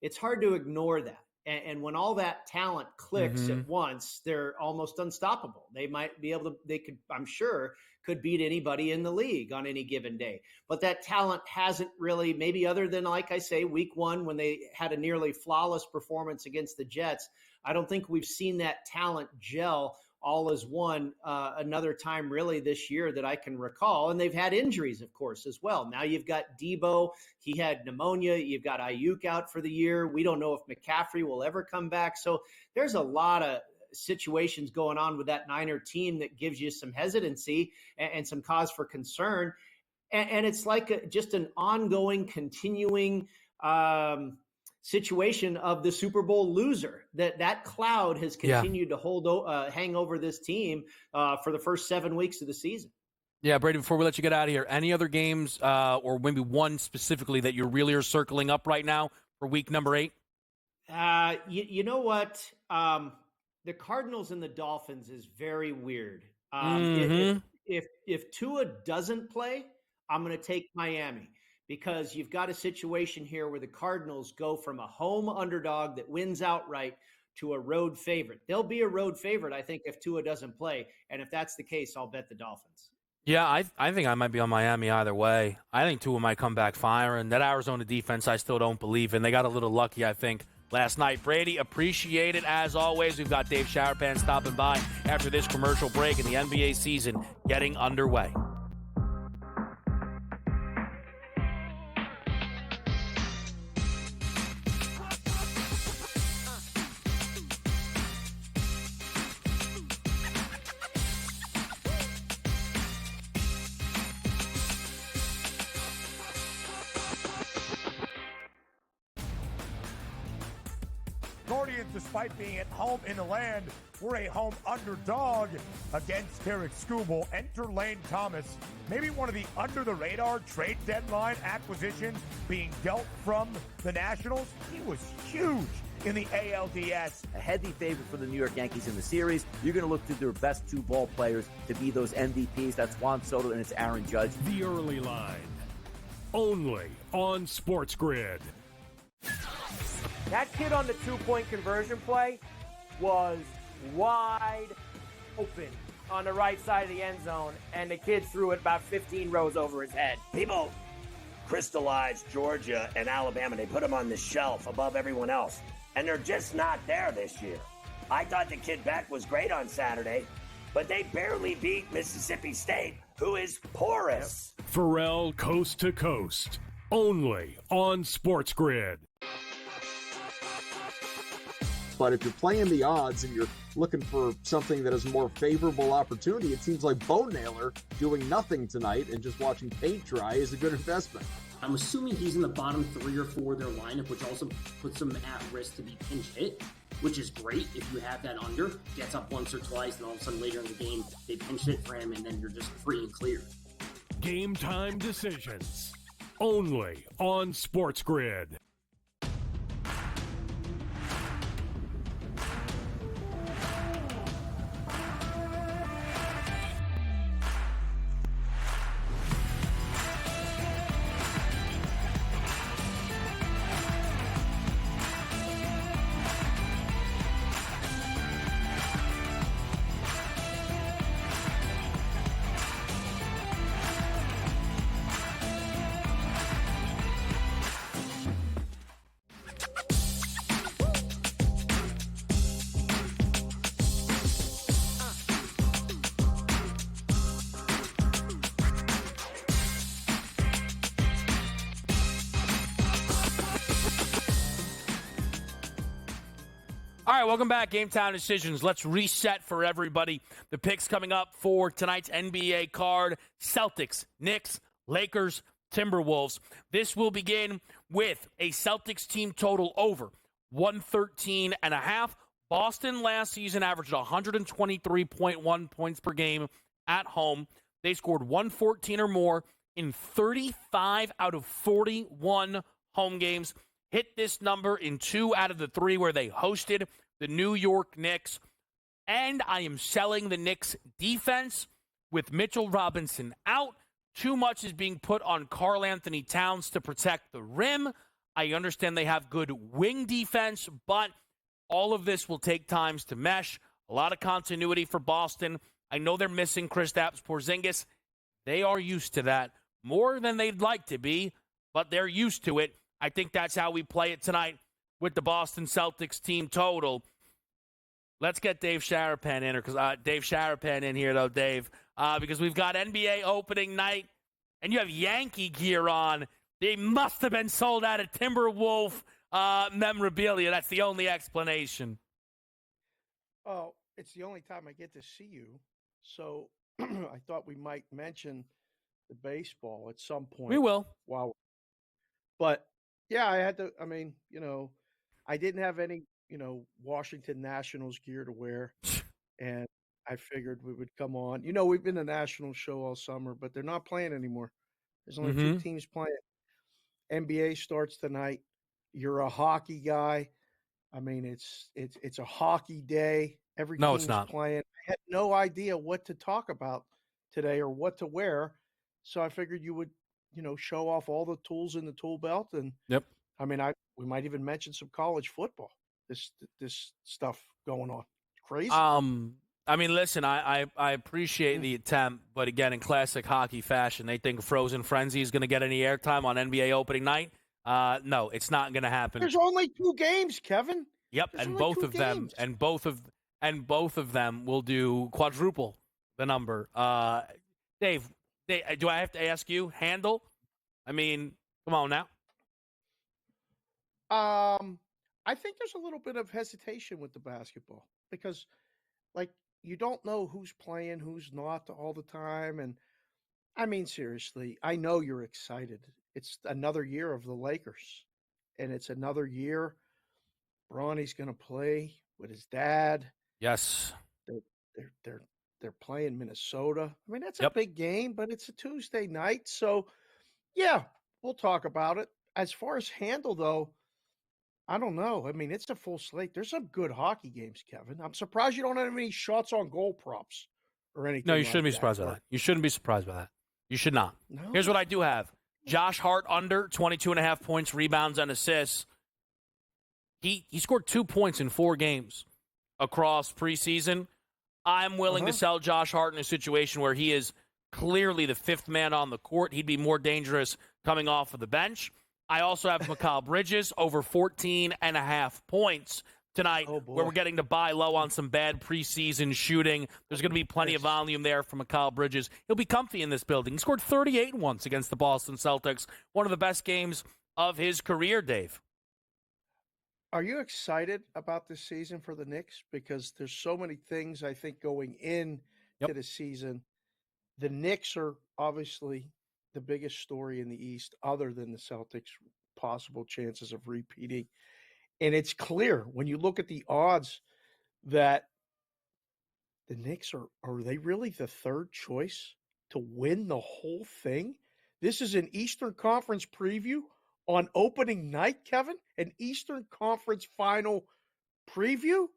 It's hard to ignore that. And when all that talent clicks at once, they're almost unstoppable. They might be able to, I'm sure, could beat anybody in the league on any given day. But that talent hasn't really, maybe other than, like I say, week 1 when they had a nearly flawless performance against the Jets, I don't think we've seen that talent gel all as one another time really this year that I can recall. And they've had injuries, of course, as well. Now you've got Debo. He had pneumonia. You've got Ayuk out for the year. We don't know if McCaffrey will ever come back. So there's a lot of situations going on with that Niner team that gives you some hesitancy and some cause for concern. And it's like just an ongoing, continuing situation of the Super Bowl loser. That cloud has continued to hang over this team for the first 7 weeks of the season. Yeah, Brady, before we let you get out of here, any other games or maybe one specifically that you really are circling up right now for week number 8? You know what? The Cardinals and the Dolphins is very weird. If Tua doesn't play, I'm going to take Miami. Because you've got a situation here where the Cardinals go from a home underdog that wins outright to a road favorite. They'll be a road favorite, I think, if Tua doesn't play. And if that's the case, I'll bet the Dolphins. Yeah, I think I might be on Miami either way. I think Tua might come back firing. That Arizona defense, I still don't believe in. They got a little lucky, I think, last night. Brady, appreciate it as always. We've got Dave Sharapan stopping by after this commercial break and the NBA season getting underway. despite being at home in the land, we're a home underdog against Tarek Skubal. Enter Lane Thomas, maybe one of the under-the-radar trade deadline acquisitions being dealt from the Nationals. He was huge in the ALDS. A heavy favorite for the New York Yankees in the series. You're going to look to their best two ball players to be those MVPs. That's Juan Soto and it's Aaron Judge. The early line, only on SportsGrid. That kid on the two-point conversion play was wide open on the right side of the end zone, and the kid threw it about 15 rows over his head. People crystallized Georgia and Alabama. They put them on the shelf above everyone else, and they're just not there this year. I thought the kid Beck was great on Saturday, but they barely beat Mississippi State, who is porous. Pharrell Coast to Coast, only on SportsGrid. But if you're playing the odds and you're looking for something that is a more favorable opportunity, it seems like Bo Naylor doing nothing tonight and just watching paint dry is a good investment. I'm assuming he's in the bottom 3 or 4 of their lineup, which also puts him at risk to be pinch hit, which is great if you have that under. Gets up once or twice, and all of a sudden later in the game, they pinch hit for him, and then you're just free and clear. Game time decisions, only on SportsGrid. All right, welcome back. Game Time Decisions. Let's reset for everybody. The picks coming up for tonight's NBA card: Celtics, Knicks, Lakers, Timberwolves. This will begin with a Celtics team total over 113.5. Boston last season averaged 123.1 points per game at home. They scored 114 or more in 35 out of 41 home games. Hit this number in 2 out of the 3 where they hosted the New York Knicks. And I am selling the Knicks defense with Mitchell Robinson out. Too much is being put on Karl Anthony Towns to protect the rim. I understand they have good wing defense, but all of this will take time to mesh. A lot of continuity for Boston. I know they're missing Kristaps Porzingis. They are used to that more than they'd like to be, but they're used to it. I think that's how we play it tonight with the Boston Celtics team total. Let's get Dave Sharapan in, Dave, because we've got NBA opening night, and you have Yankee gear on. They must have been sold out of Timberwolf memorabilia. That's the only explanation. Oh, it's the only time I get to see you, so I thought we might mention the baseball at some point. We will. Wow. But yeah, I had to. I mean, I didn't have any, Washington Nationals gear to wear, and I figured we would come on. We've been a national show all summer, but they're not playing anymore. There's only 2 teams playing. NBA starts tonight. You're a hockey guy. I mean, it's a hockey day. Every No, team's it's not. playing. I had no idea what to talk about today or what to wear, so I figured you would, show off all the tools in the tool belt. And Yep. I mean, we might even mention some college football. This stuff going on. Crazy. I mean, listen, I appreciate the attempt, but again, in classic hockey fashion, they think Frozen Frenzy is going to get any airtime on NBA opening night. No, it's not going to happen. There's only 2 games, Kevin. Yep, There's and only both 2 of them, games. and both of them will do quadruple the number. Dave, do I have to ask you? Handle? I mean, come on now. I think there's a little bit of hesitation with the basketball because, you don't know who's playing, who's not all the time. And I mean, seriously, I know you're excited. It's another year of the Lakers, and it's another year. Bronny's going to play with his dad. Yes. They're playing Minnesota. I mean, that's a big game, but it's a Tuesday night. So, yeah, we'll talk about it. As far as handle, though, I don't know. I mean, it's a full slate. There's some good hockey games, Kevin. I'm surprised you don't have any shots on goal props or anything. No, you like shouldn't be that. surprised by that. You shouldn't be surprised by that. You should not. No. Here's what I do have. Josh Hart under 22.5 points, rebounds, and assists. He scored 2 points in 4 games across preseason. I'm willing to sell Josh Hart in a situation where he is clearly the 5th man on the court. He'd be more dangerous coming off of the bench. I also have Mikal Bridges over 14.5 points tonight, where we're getting to buy low on some bad preseason shooting. There's going to be plenty of volume there for Mikal Bridges. He'll be comfy in this building. He scored 38 once against the Boston Celtics. One of the best games of his career, Dave. Are you excited about this season for the Knicks? Because there's so many things, I think, going in to the season. The Knicks are obviously the biggest story in the East, other than the Celtics' possible chances of repeating. And it's clear when you look at the odds that the Knicks are they really the third choice to win the whole thing? This is an Eastern Conference preview on opening night, Kevin? An Eastern Conference final preview?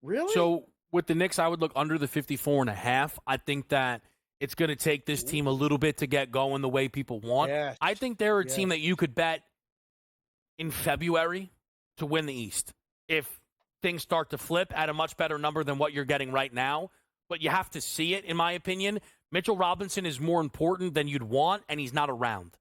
Really? So with the Knicks, I would look under the 54.5. I think that it's going to take this team a little bit to get going the way people want. Yes. I think they're a team that you could bet in February to win the East if things start to flip at a much better number than what you're getting right now. But you have to see it, in my opinion. Mitchell Robinson is more important than you'd want, and he's not around.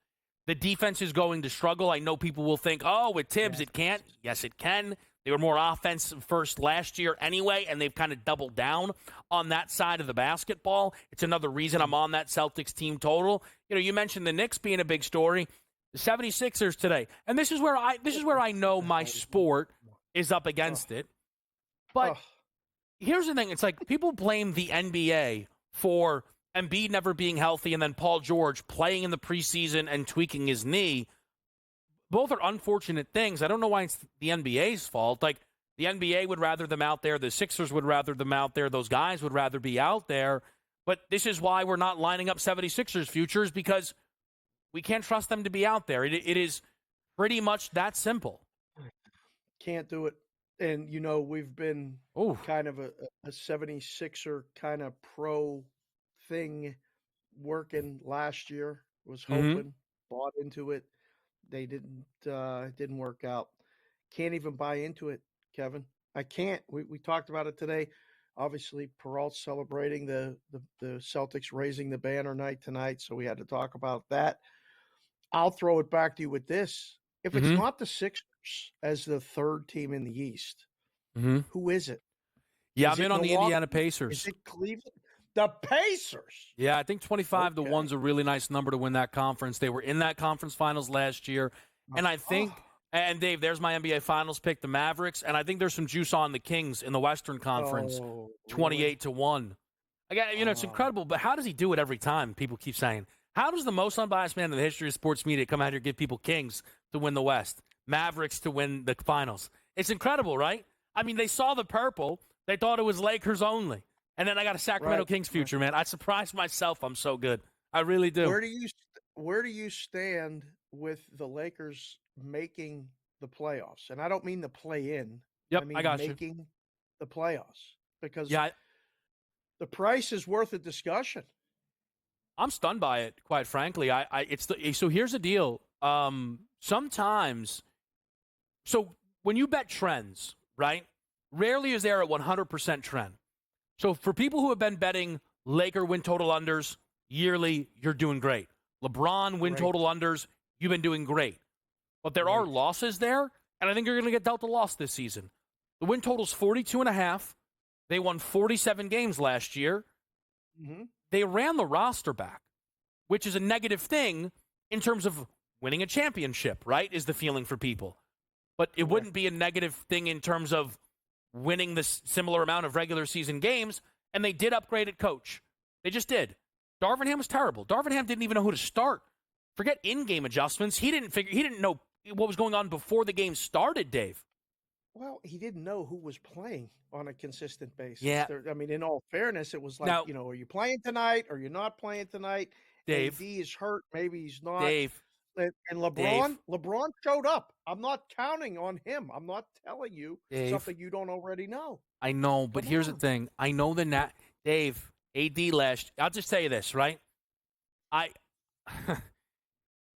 The defense is going to struggle. I know people will think, oh, with Tibbs, it can't. Yes, it can. They were more offense first last year anyway, and they've kind of doubled down on that side of the basketball. It's another reason I'm on that Celtics team total. You know, you mentioned the Knicks being a big story. The 76ers today. And this is where I know my sport is up against it. But here's the thing. It's like people blame the NBA for Embiid never being healthy and then Paul George playing in the preseason and tweaking his knee. Both are unfortunate things. I don't know why it's the NBA's fault. Like, the NBA would rather them out there. The Sixers would rather them out there. Those guys would rather be out there. But this is why we're not lining up 76ers futures, because we can't trust them to be out there. It is pretty much that simple. Can't do it. And, you know, we've been kind of a 76er kind of pro thing working last year. Was hoping, bought into it. They didn't work out. Can't even buy into it, Kevin. I can't. We talked about it today. Obviously, Peralt's celebrating the Celtics raising the banner night tonight, so we had to talk about that. I'll throw it back to you with this. If it's not the Sixers as the third team in the East, who is it? Yeah, Is I'm in it on the Milwaukee? Indiana Pacers. Is it Cleveland? The Pacers. Yeah, I think 25 to 1's a really nice number to win that conference. They were in that conference finals last year. And I think, and Dave, there's my NBA finals pick, the Mavericks. And I think there's some juice on the Kings in the Western Conference, 28 to 1. Again, you know, it's incredible, but how does he do it every time? People keep saying, how does the most unbiased man in the history of sports media come out here and give people Kings to win the West, Mavericks to win the finals? It's incredible, right? I mean, they saw the purple. They thought it was Lakers only. And then I got a Sacramento Kings future, man. I surprised myself. I'm so good. I really do. Where do you stand with the Lakers making the playoffs? And I don't mean the play-in. Yep, I mean I got making the playoffs. Because the price is worth a discussion. I'm stunned by it, quite frankly. So here's the deal. Sometimes, so when you bet trends, right, rarely is there a 100% trend. So for people who have been betting Laker win total unders yearly, you're doing great. LeBron win total unders, you've been doing great. But there are losses there, and I think you're going to get dealt a loss this season. The win total's 42.5. They won 47 games last year. They ran the roster back, which is a negative thing in terms of winning a championship, right, is the feeling for people. But it wouldn't be a negative thing in terms of winning the similar amount of regular season games, and they did upgrade at coach. They just did. Darvin Ham was terrible. Darvin Ham didn't even know who to start. Forget in-game adjustments. He didn't know what was going on before the game started, Dave. Well, he didn't know who was playing on a consistent basis. Yeah. I mean, in all fairness, it was like, Now- are you playing tonight? Are you not playing tonight? Dave. AD is hurt. Maybe he's not. Dave. And LeBron showed up. I'm not counting on him. I'm not telling you Dave. something you don't already know. I know, but here's the thing. I know Dave, AD I'll just tell you this, right?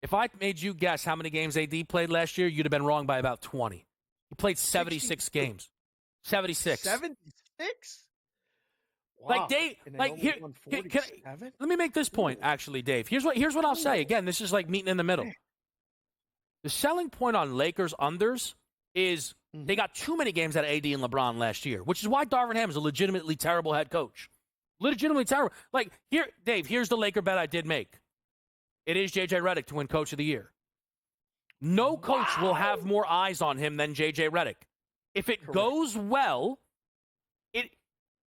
If I made you guess how many games AD played last year, you'd have been wrong by about 20. He played 76 games. 76. 76? Wow. Like Dave, And they like only here, won let 47? me make this point, actually, Dave. Here's what I'll say. Again, this is like meeting in the middle. The selling point on Lakers unders is they got too many games out of AD and LeBron last year, which is why Darvin Ham is a legitimately terrible head coach. Legitimately terrible. Like here, Dave. Here's the Laker bet I did make. It is JJ Redick to win Coach of the Year. No coach will have more eyes on him than JJ Redick. If it goes well,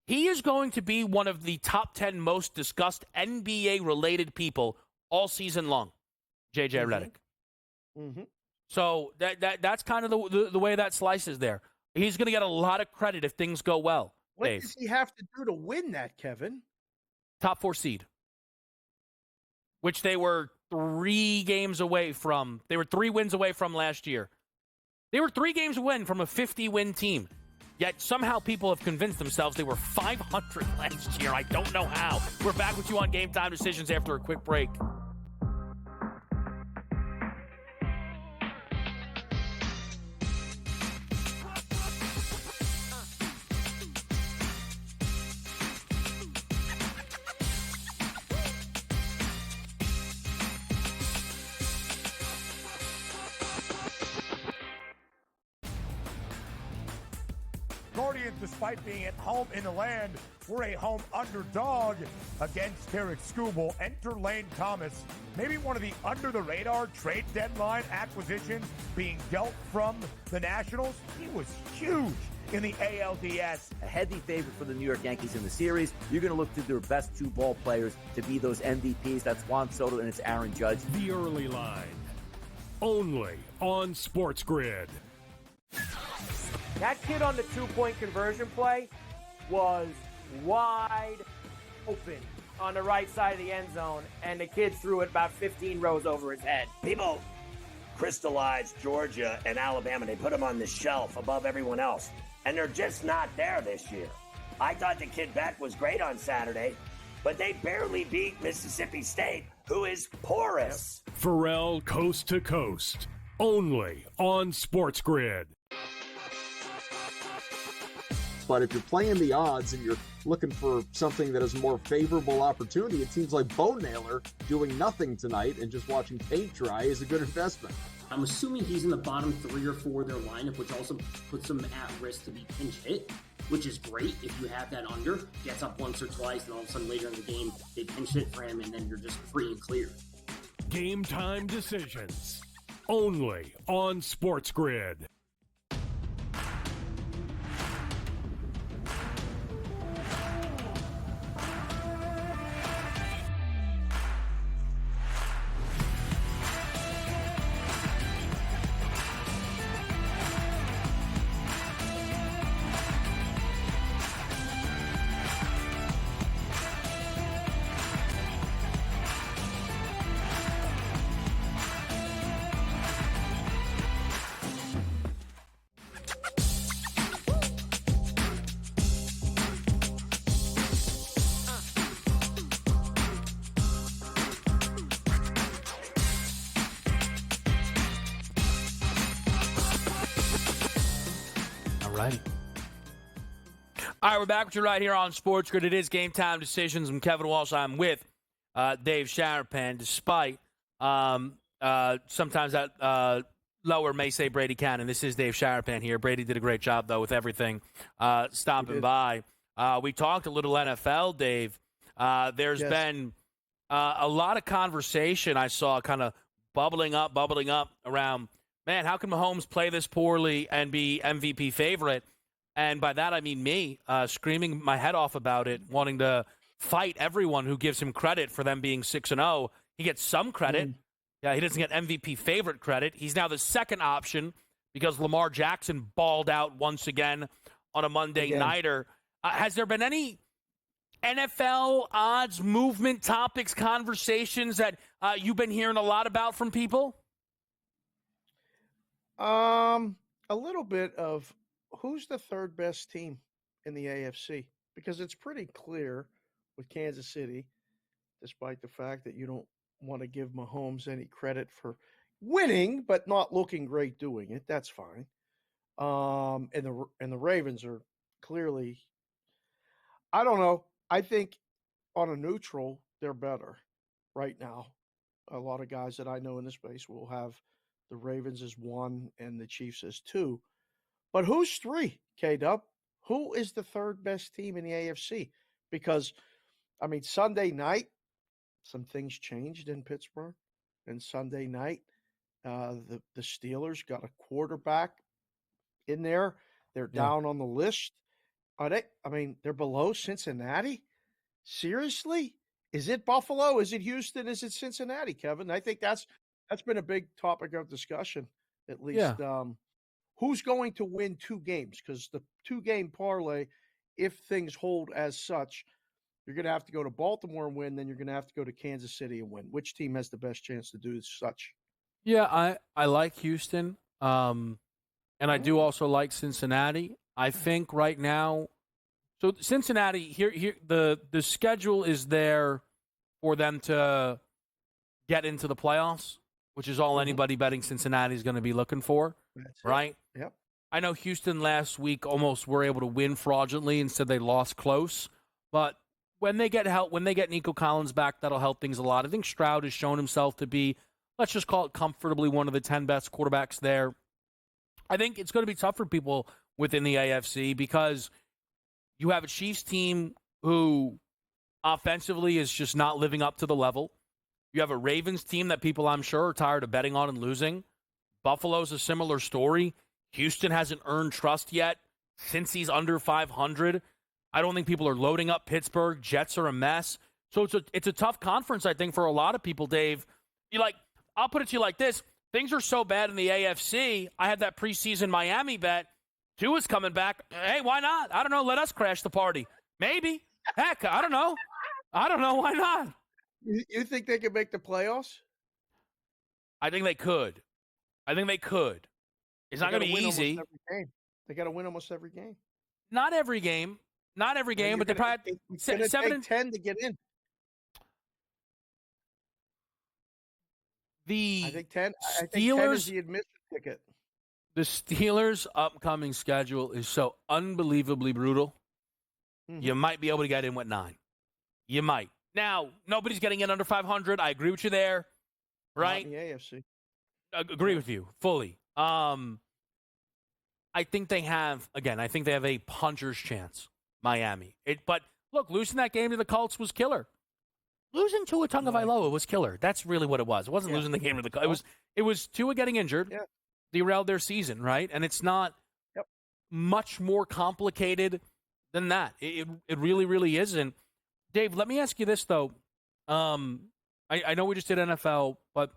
he is going to be one of the top 10 most discussed NBA-related people all season long, JJ Redick. Mm-hmm. So that's kind of the way that slices there. He's going to get a lot of credit if things go well, What Dave. does he have to do to win that, Kevin? Top 4 seed, which they were 3 games away from. They were 3 wins away from last year. They were 3 games away from a 50-win team. Yet somehow people have convinced themselves they were 500 last year. I don't know how. We're back with you on Game Time Decisions after a quick break. Guardians, despite being at home in the land, were a home underdog against Tarek Skubal. Enter Lane Thomas, maybe one of the under-the-radar trade deadline acquisitions being dealt from the Nationals. He was huge in the ALDS. A heavy favorite for the New York Yankees in the series. You're going to look to their best 2 ball players to be those MVPs. That's Juan Soto and it's Aaron Judge. The early line, only on SportsGrid. That kid on the 2-point conversion play was wide open on the right side of the end zone, and the kid threw it about 15 rows over his head. People crystallized Georgia and Alabama. They put them on the shelf above everyone else, and they're just not there this year. I thought the kid Beck was great on Saturday, but they barely beat Mississippi State, who is porous. Pharrell Coast to Coast, only on SportsGrid. But if you're playing the odds and you're looking for something that is a more favorable opportunity, it seems like Bo Naylor doing nothing tonight and just watching paint dry is a good investment. I'm assuming he's in the bottom 3 or 4 of their lineup, which also puts him at risk to be pinch hit, which is great if you have that under. Gets up once or twice, and all of a sudden later in the game, they pinch hit for him, and then you're just free and clear. Game Time Decisions, only on SportsGrid. All right, we're back with you right here on SportsGrid. It is Game Time Decisions. I'm Kevin Walsh. I'm with Dave Sharapan. Despite sometimes that lower may say Brady Cannon, this is Dave Sharapan here. Brady did a great job, though, with everything stopping by. We talked a little NFL, Dave. There's been a lot of conversation I saw kind of bubbling up around, man, how can Mahomes play this poorly and be MVP favorite? And by that, I mean me screaming my head off about it, wanting to fight everyone who gives him credit for them being 6-0. He gets some credit. Yeah, he doesn't get MVP favorite credit. He's now the second option because Lamar Jackson balled out once again on a Monday nighter. Has there been any NFL odds, movement, topics, conversations that you've been hearing a lot about from people? A little bit of who's the third best team in the AFC, because it's pretty clear with Kansas City, despite the fact that you don't want to give Mahomes any credit for winning, but not looking great doing it. That's fine. And the Ravens are clearly, I don't know. I think on a neutral, they're better right now. A lot of guys that I know in the space will have the Ravens as 1 and the Chiefs as 2. But who's 3, K-Dub? Who is the third best team in the AFC? Because, I mean, Sunday night, some things changed in Pittsburgh. And Sunday night, the Steelers got a quarterback in there. They're down on the list. Are they? I mean, they're below Cincinnati? Seriously? Is it Buffalo? Is it Houston? Is it Cincinnati, Kevin? I think that's been a big topic of discussion, at least. Yeah. Who's going to win 2 games? Because the 2-game parlay, if things hold as such, you're going to have to go to Baltimore and win, then you're going to have to go to Kansas City and win. Which team has the best chance to do such? Yeah, I like Houston, and I do also like Cincinnati. I think right now, so Cincinnati here the schedule is there for them to get into the playoffs, which is all anybody betting Cincinnati is going to be looking for, right? Yep. I know Houston last week almost were able to win fraudulently. Instead, they lost close. But when they get help, when they get Nico Collins back, that'll help things a lot. I think Stroud has shown himself to be, let's just call it comfortably, one of the 10 best quarterbacks there. I think it's going to be tough for people within the AFC because you have a Chiefs team who offensively is just not living up to the level. You have a Ravens team that people, I'm sure, are tired of betting on and losing. Buffalo's a similar story. Houston hasn't earned trust yet since he's under 500. I don't think people are loading up Pittsburgh. Jets are a mess. So it's a tough conference, I think, for a lot of people, Dave. I'll put it to you like this. Things are so bad in the AFC. I had that preseason Miami bet. Tua's coming back. Hey, why not? I don't know. Let us crash the party. Maybe. Heck, I don't know. Why not? You think they could make the playoffs? I think they could. It's not going to be easy. They got to win almost every game. Not every game, but they probably take 10 to get in. I think 10 is the admission ticket. The Steelers' upcoming schedule is so unbelievably brutal. Mm-hmm. You might be able to get in with 9. You might. Now, nobody's getting in under 500. I agree with you there, right? Not in the AFC. Agree with you fully. I think they have a puncher's chance, Miami. But look, losing that game to the Colts was killer. Losing to a Tagovailoa was killer. That's really what it was. It wasn't losing the game to the Colts. It was Tua getting injured, derailed their season, right? And it's not much more complicated than that. It really, really isn't. Dave, let me ask you this, though. I know we just did NFL, but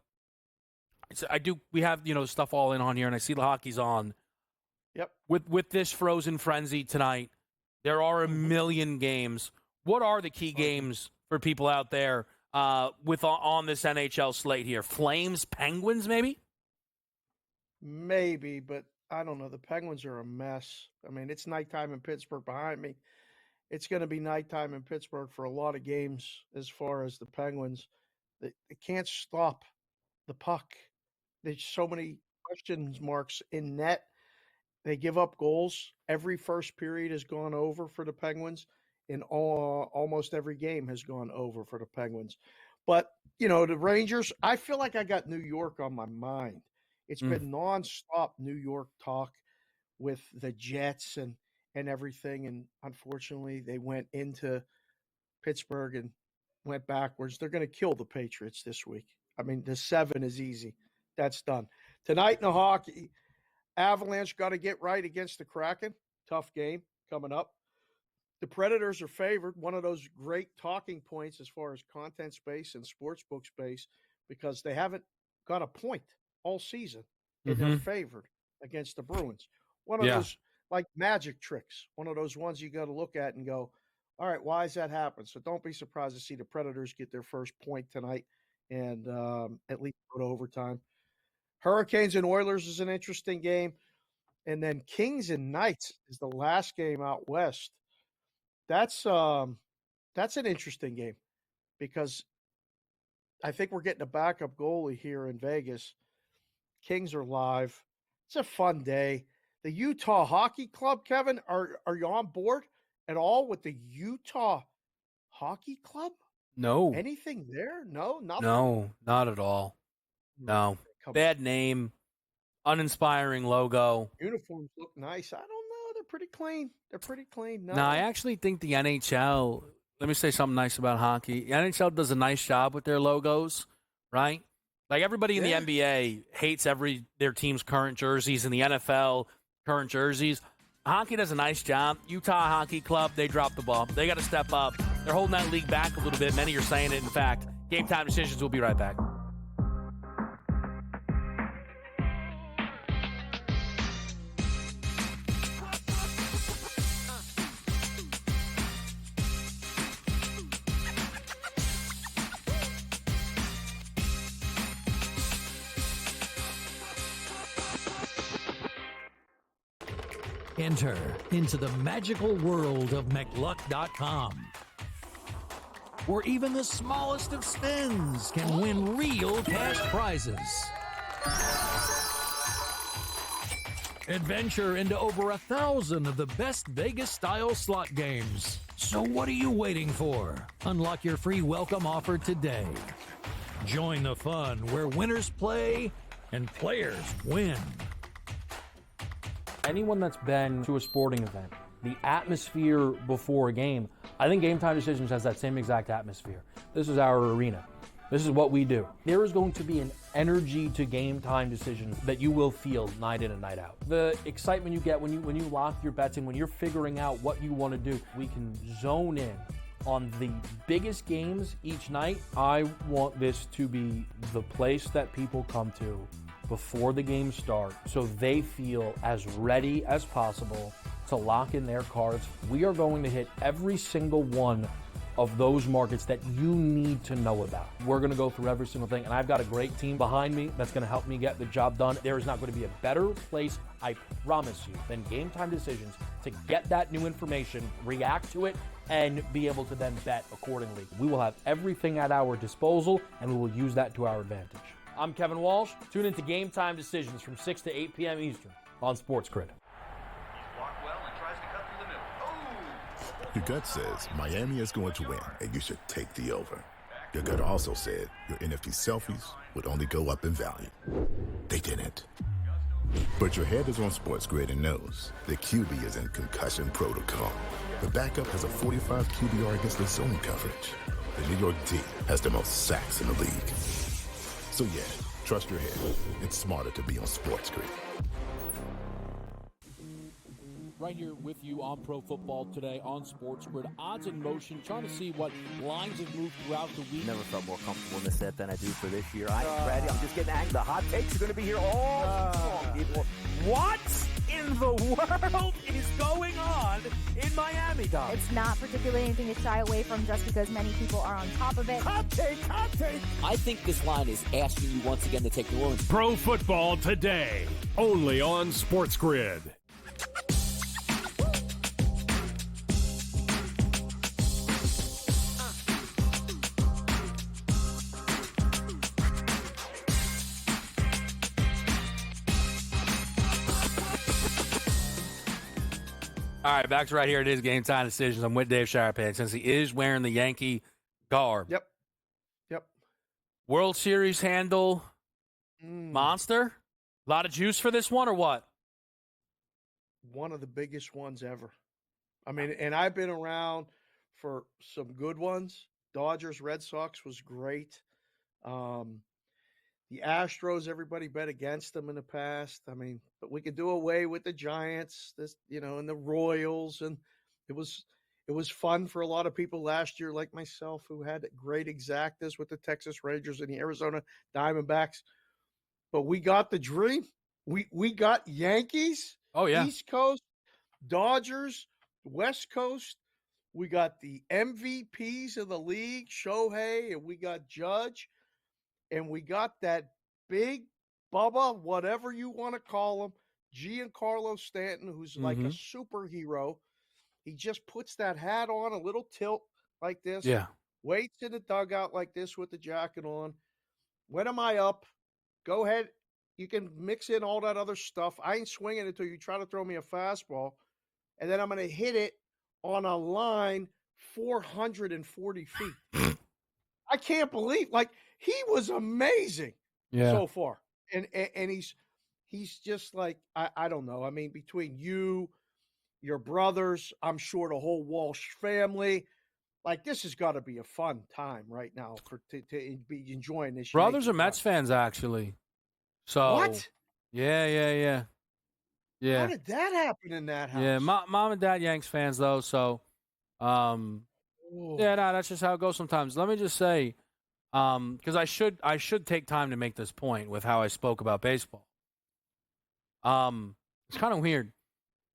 we have, stuff all in on here, and I see the hockey's on. Yep. With this frozen frenzy tonight, there are a million games. What are the key games for people out there on this NHL slate here? Flames, Penguins, maybe? Maybe, but I don't know. The Penguins are a mess. I mean, it's nighttime in Pittsburgh behind me. It's going to be nighttime in Pittsburgh for a lot of games as far as the Penguins. They can't stop the puck. There's so many question marks in net. They give up goals. Every first period has gone over for the Penguins, and almost every game has gone over for the Penguins. But, the Rangers, I feel like I got New York on my mind. It's been nonstop New York talk with the Jets and everything, and unfortunately they went into Pittsburgh and went backwards. They're going to kill the Patriots this week. I mean, the 7 is easy. That's done. Tonight in the hockey, Avalanche got to get right against the Kraken. Tough game coming up. The Predators are favored, one of those great talking points as far as content space and sportsbook space, because they haven't got a point all season, and they're favored. against the Bruins. One of those like magic tricks, one of those ones you got to look at and go, all right, why does that happen? So don't be surprised to see the Predators get their first point tonight and at least go to overtime. Hurricanes and Oilers is an interesting game. And then Kings and Knights is the last game out west. That's an interesting game because I think we're getting a backup goalie here in Vegas. Kings are live. It's a fun day. The Utah Hockey Club, Kevin, are you on board at all with the Utah Hockey Club? No. Anything there? No, nothing. No, not at all. No. Bad name, uninspiring logo. Uniforms look nice. I don't know. They're pretty clean. No, I actually think the NHL, let me say something nice about hockey. The NHL does a nice job with their logos, right? Like everybody in the NBA hates their team's current jerseys, and the NFL current jerseys. Hockey does a nice job. Utah Hockey Club, they dropped the ball. They got to step up. They're holding that league back a little bit. Many are saying it. In fact, Game Time Decisions will be right back. Enter into the magical world of McLuck.com, where even the smallest of spins can win real cash prizes. Adventure into over 1,000 of the best Vegas-style slot games. So what are you waiting for? Unlock your free welcome offer today. Join the fun where winners play and players win. Anyone that's been to a sporting event, the atmosphere before a game, I think Game Time Decisions has that same exact atmosphere. This is our arena. This is what we do. There is going to be an energy to Game Time Decisions that you will feel night in and night out. The excitement you get when you lock your bets in, when you're figuring out what you want to do, we can zone in on the biggest games each night. I want this to be the place that people come to before the games start so they feel as ready as possible to lock in their cards. We are going to hit every single one of those markets that you need to know about. We're going to go through every single thing, and I've got a great team behind me that's going to help me get the job done. There is not going to be a better place, I promise you, than Game Time Decisions to get that new information, react to it, and be able to then bet accordingly. We will have everything at our disposal, and we will use that to our advantage. I'm Kevin Walsh. Tune into Game Time Decisions from 6 to 8 p.m. Eastern on SportsGrid. Your gut says Miami is going to win, and you should take the over. Your gut also said your NFT selfies would only go up in value. They didn't. But your head is on SportsGrid and knows the QB is in concussion protocol. The backup has a 45 QBR against the zone coverage. The New York D has the most sacks in the league. So yeah, trust your head. It's smarter to be on SportsGrid. Right here with you on Pro Football Today on SportsGrid. Odds in motion, trying to see what lines have moved throughout the week. Never felt more comfortable in this set than I do for this year. I am ready. I'm just getting angry. The hot takes are going to be here all people. What in the world is going on in Miami, Dom? It's not particularly anything to shy away from just because many people are on top of it. Hot take! I think this line is asking you once again to take New Orleans. Pro Football Today, only on SportsGrid. All right, back to right here. It is Game Time Decisions. I'm with Dave Sharapan since he is wearing the Yankee garb. Yep. World Series handle, monster? A lot of juice for this one or what? One of the biggest ones ever. I mean, and I've been around for some good ones. Dodgers, Red Sox was great. The Astros, everybody bet against them in the past. I mean, but we could do away with the Giants, and the Royals, and it was fun for a lot of people last year, like myself, who had great exactas with the Texas Rangers and the Arizona Diamondbacks. But we got the dream. We got Yankees. Oh, yeah. East Coast, Dodgers, West Coast. We got the MVPs of the league, Shohei, and we got Judge, and we got that big Bubba, whatever you want to call him, Giancarlo Stanton, who's like a superhero. He just puts that hat on, a little tilt like this. Yeah. Waits in the dugout like this with the jacket on. When am I up? Go ahead. You can mix in all that other stuff. I ain't swinging until you try to throw me a fastball. And then I'm going to hit it on a line 440 feet. I can't believe, like, he was amazing so far. And he's just like, I don't know. I mean, between you, your brothers, I'm sure the whole Walsh family, like, this has got to be a fun time right now to be enjoying this. Brothers Yankee are Mets fans, actually. So what? Yeah. How did that happen in that house? Yeah, mom and dad Yanks fans though. So, yeah, no, that's just how it goes sometimes. Let me just say, because I should take time to make this point with how I spoke about baseball. It's kind of weird.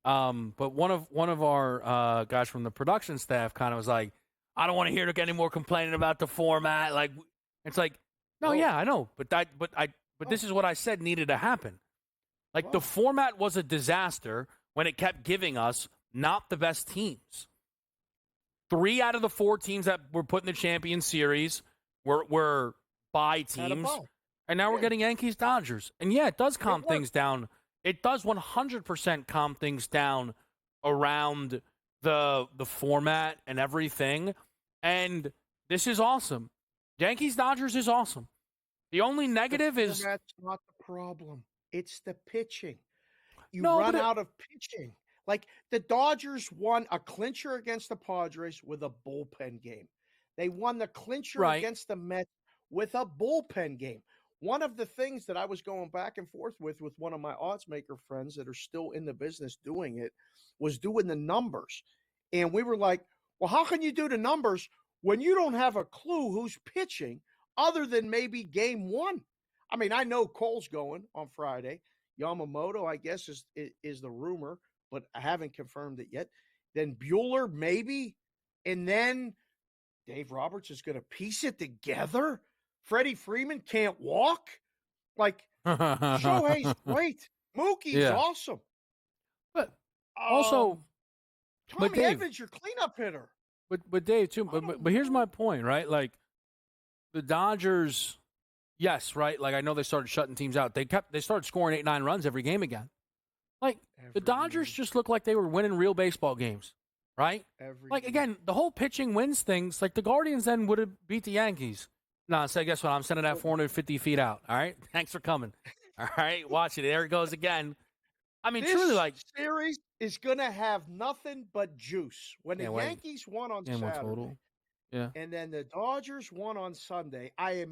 But one of our guys from the production staff kind of was like, I don't want to hear any more complaining about the format. Like, it's like, no, yeah, I know, but this is what I said needed to happen. Like, the format was a disaster when it kept giving us not the best teams. 3 out of the 4 teams that were put in the Champions Series were bye teams. And now we're getting Yankees, Dodgers. And, yeah, it does calm things down. It does 100% calm things down around the format and everything. And this is awesome. Yankees, Dodgers is awesome. The only negative is... That's not the problem. It's the pitching. You run out of pitching. Like, the Dodgers won a clincher against the Padres with a bullpen game. They won the clincher against the Mets with a bullpen game. One of the things that I was going back and forth with one of my odds maker friends that are still in the business doing it was doing the numbers. And we were like, well, how can you do the numbers when you don't have a clue who's pitching other than maybe game 1? I mean, I know Cole's going on Friday. Yamamoto, I guess, is the rumor, but I haven't confirmed it yet. Then Bueller, maybe. And then Dave Roberts is going to piece it together. Freddie Freeman can't walk. Like, Shohei's great. Mookie's awesome. But also, Tommy Edmonds, your cleanup hitter. But Dave, too, but here's my point, right? Like, the Dodgers... Yes, right. Like, I know they started shutting teams out. They started scoring 8-9 runs every game again. Like, the Dodgers just looked like they were winning real baseball games, right? Again, the whole pitching wins things. Like, the Guardians then would have beat the Yankees. No, so guess what? I'm sending that 450 feet out. All right, thanks for coming. All right, watch it. There it goes again. I mean, this truly, like, series is gonna have nothing but juice. When the Yankees won on Saturday. Yeah. And then the Dodgers won on Sunday. I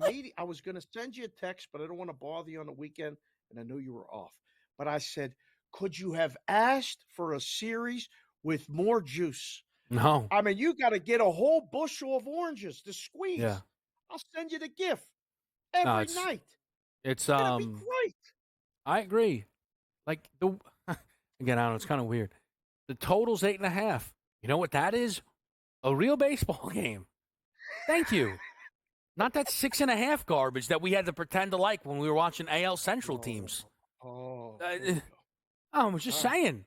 was going to send you a text, but I don't want to bother you on the weekend, and I knew you were off. But I said, could you have asked for a series with more juice? No. I mean, you got to get a whole bushel of oranges to squeeze. Yeah. I'll send you the gift every night. It's gonna be great. I agree. Like, again, I don't know, it's kind of weird. The total's 8.5. You know what that is? A real baseball game. Thank you. Not that 6.5 garbage that we had to pretend to like when we were watching AL Central teams. I was just saying.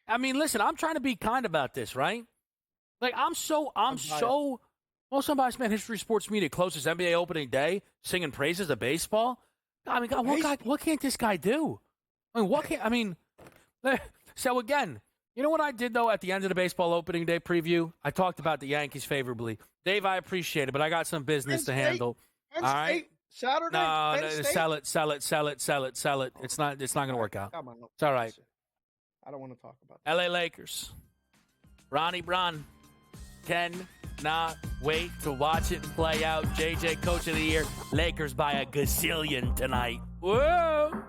I mean, listen, I'm trying to be kind about this, right? Like, most of my spent history sports media closes NBA opening day singing praises of baseball. I mean, God, what can't this guy do? So again, you know what I did, though, at the end of the baseball opening day preview? I talked about the Yankees favorably. Dave, I appreciate it, but I got some business to handle. All right? Saturday? No, sell it. It's not going to work out. Come on. It's all right. I don't want to talk about that. LA Lakers. Ronnie Braun. Cannot wait to watch it play out. JJ, Coach of the Year. Lakers by a gazillion tonight. Whoa!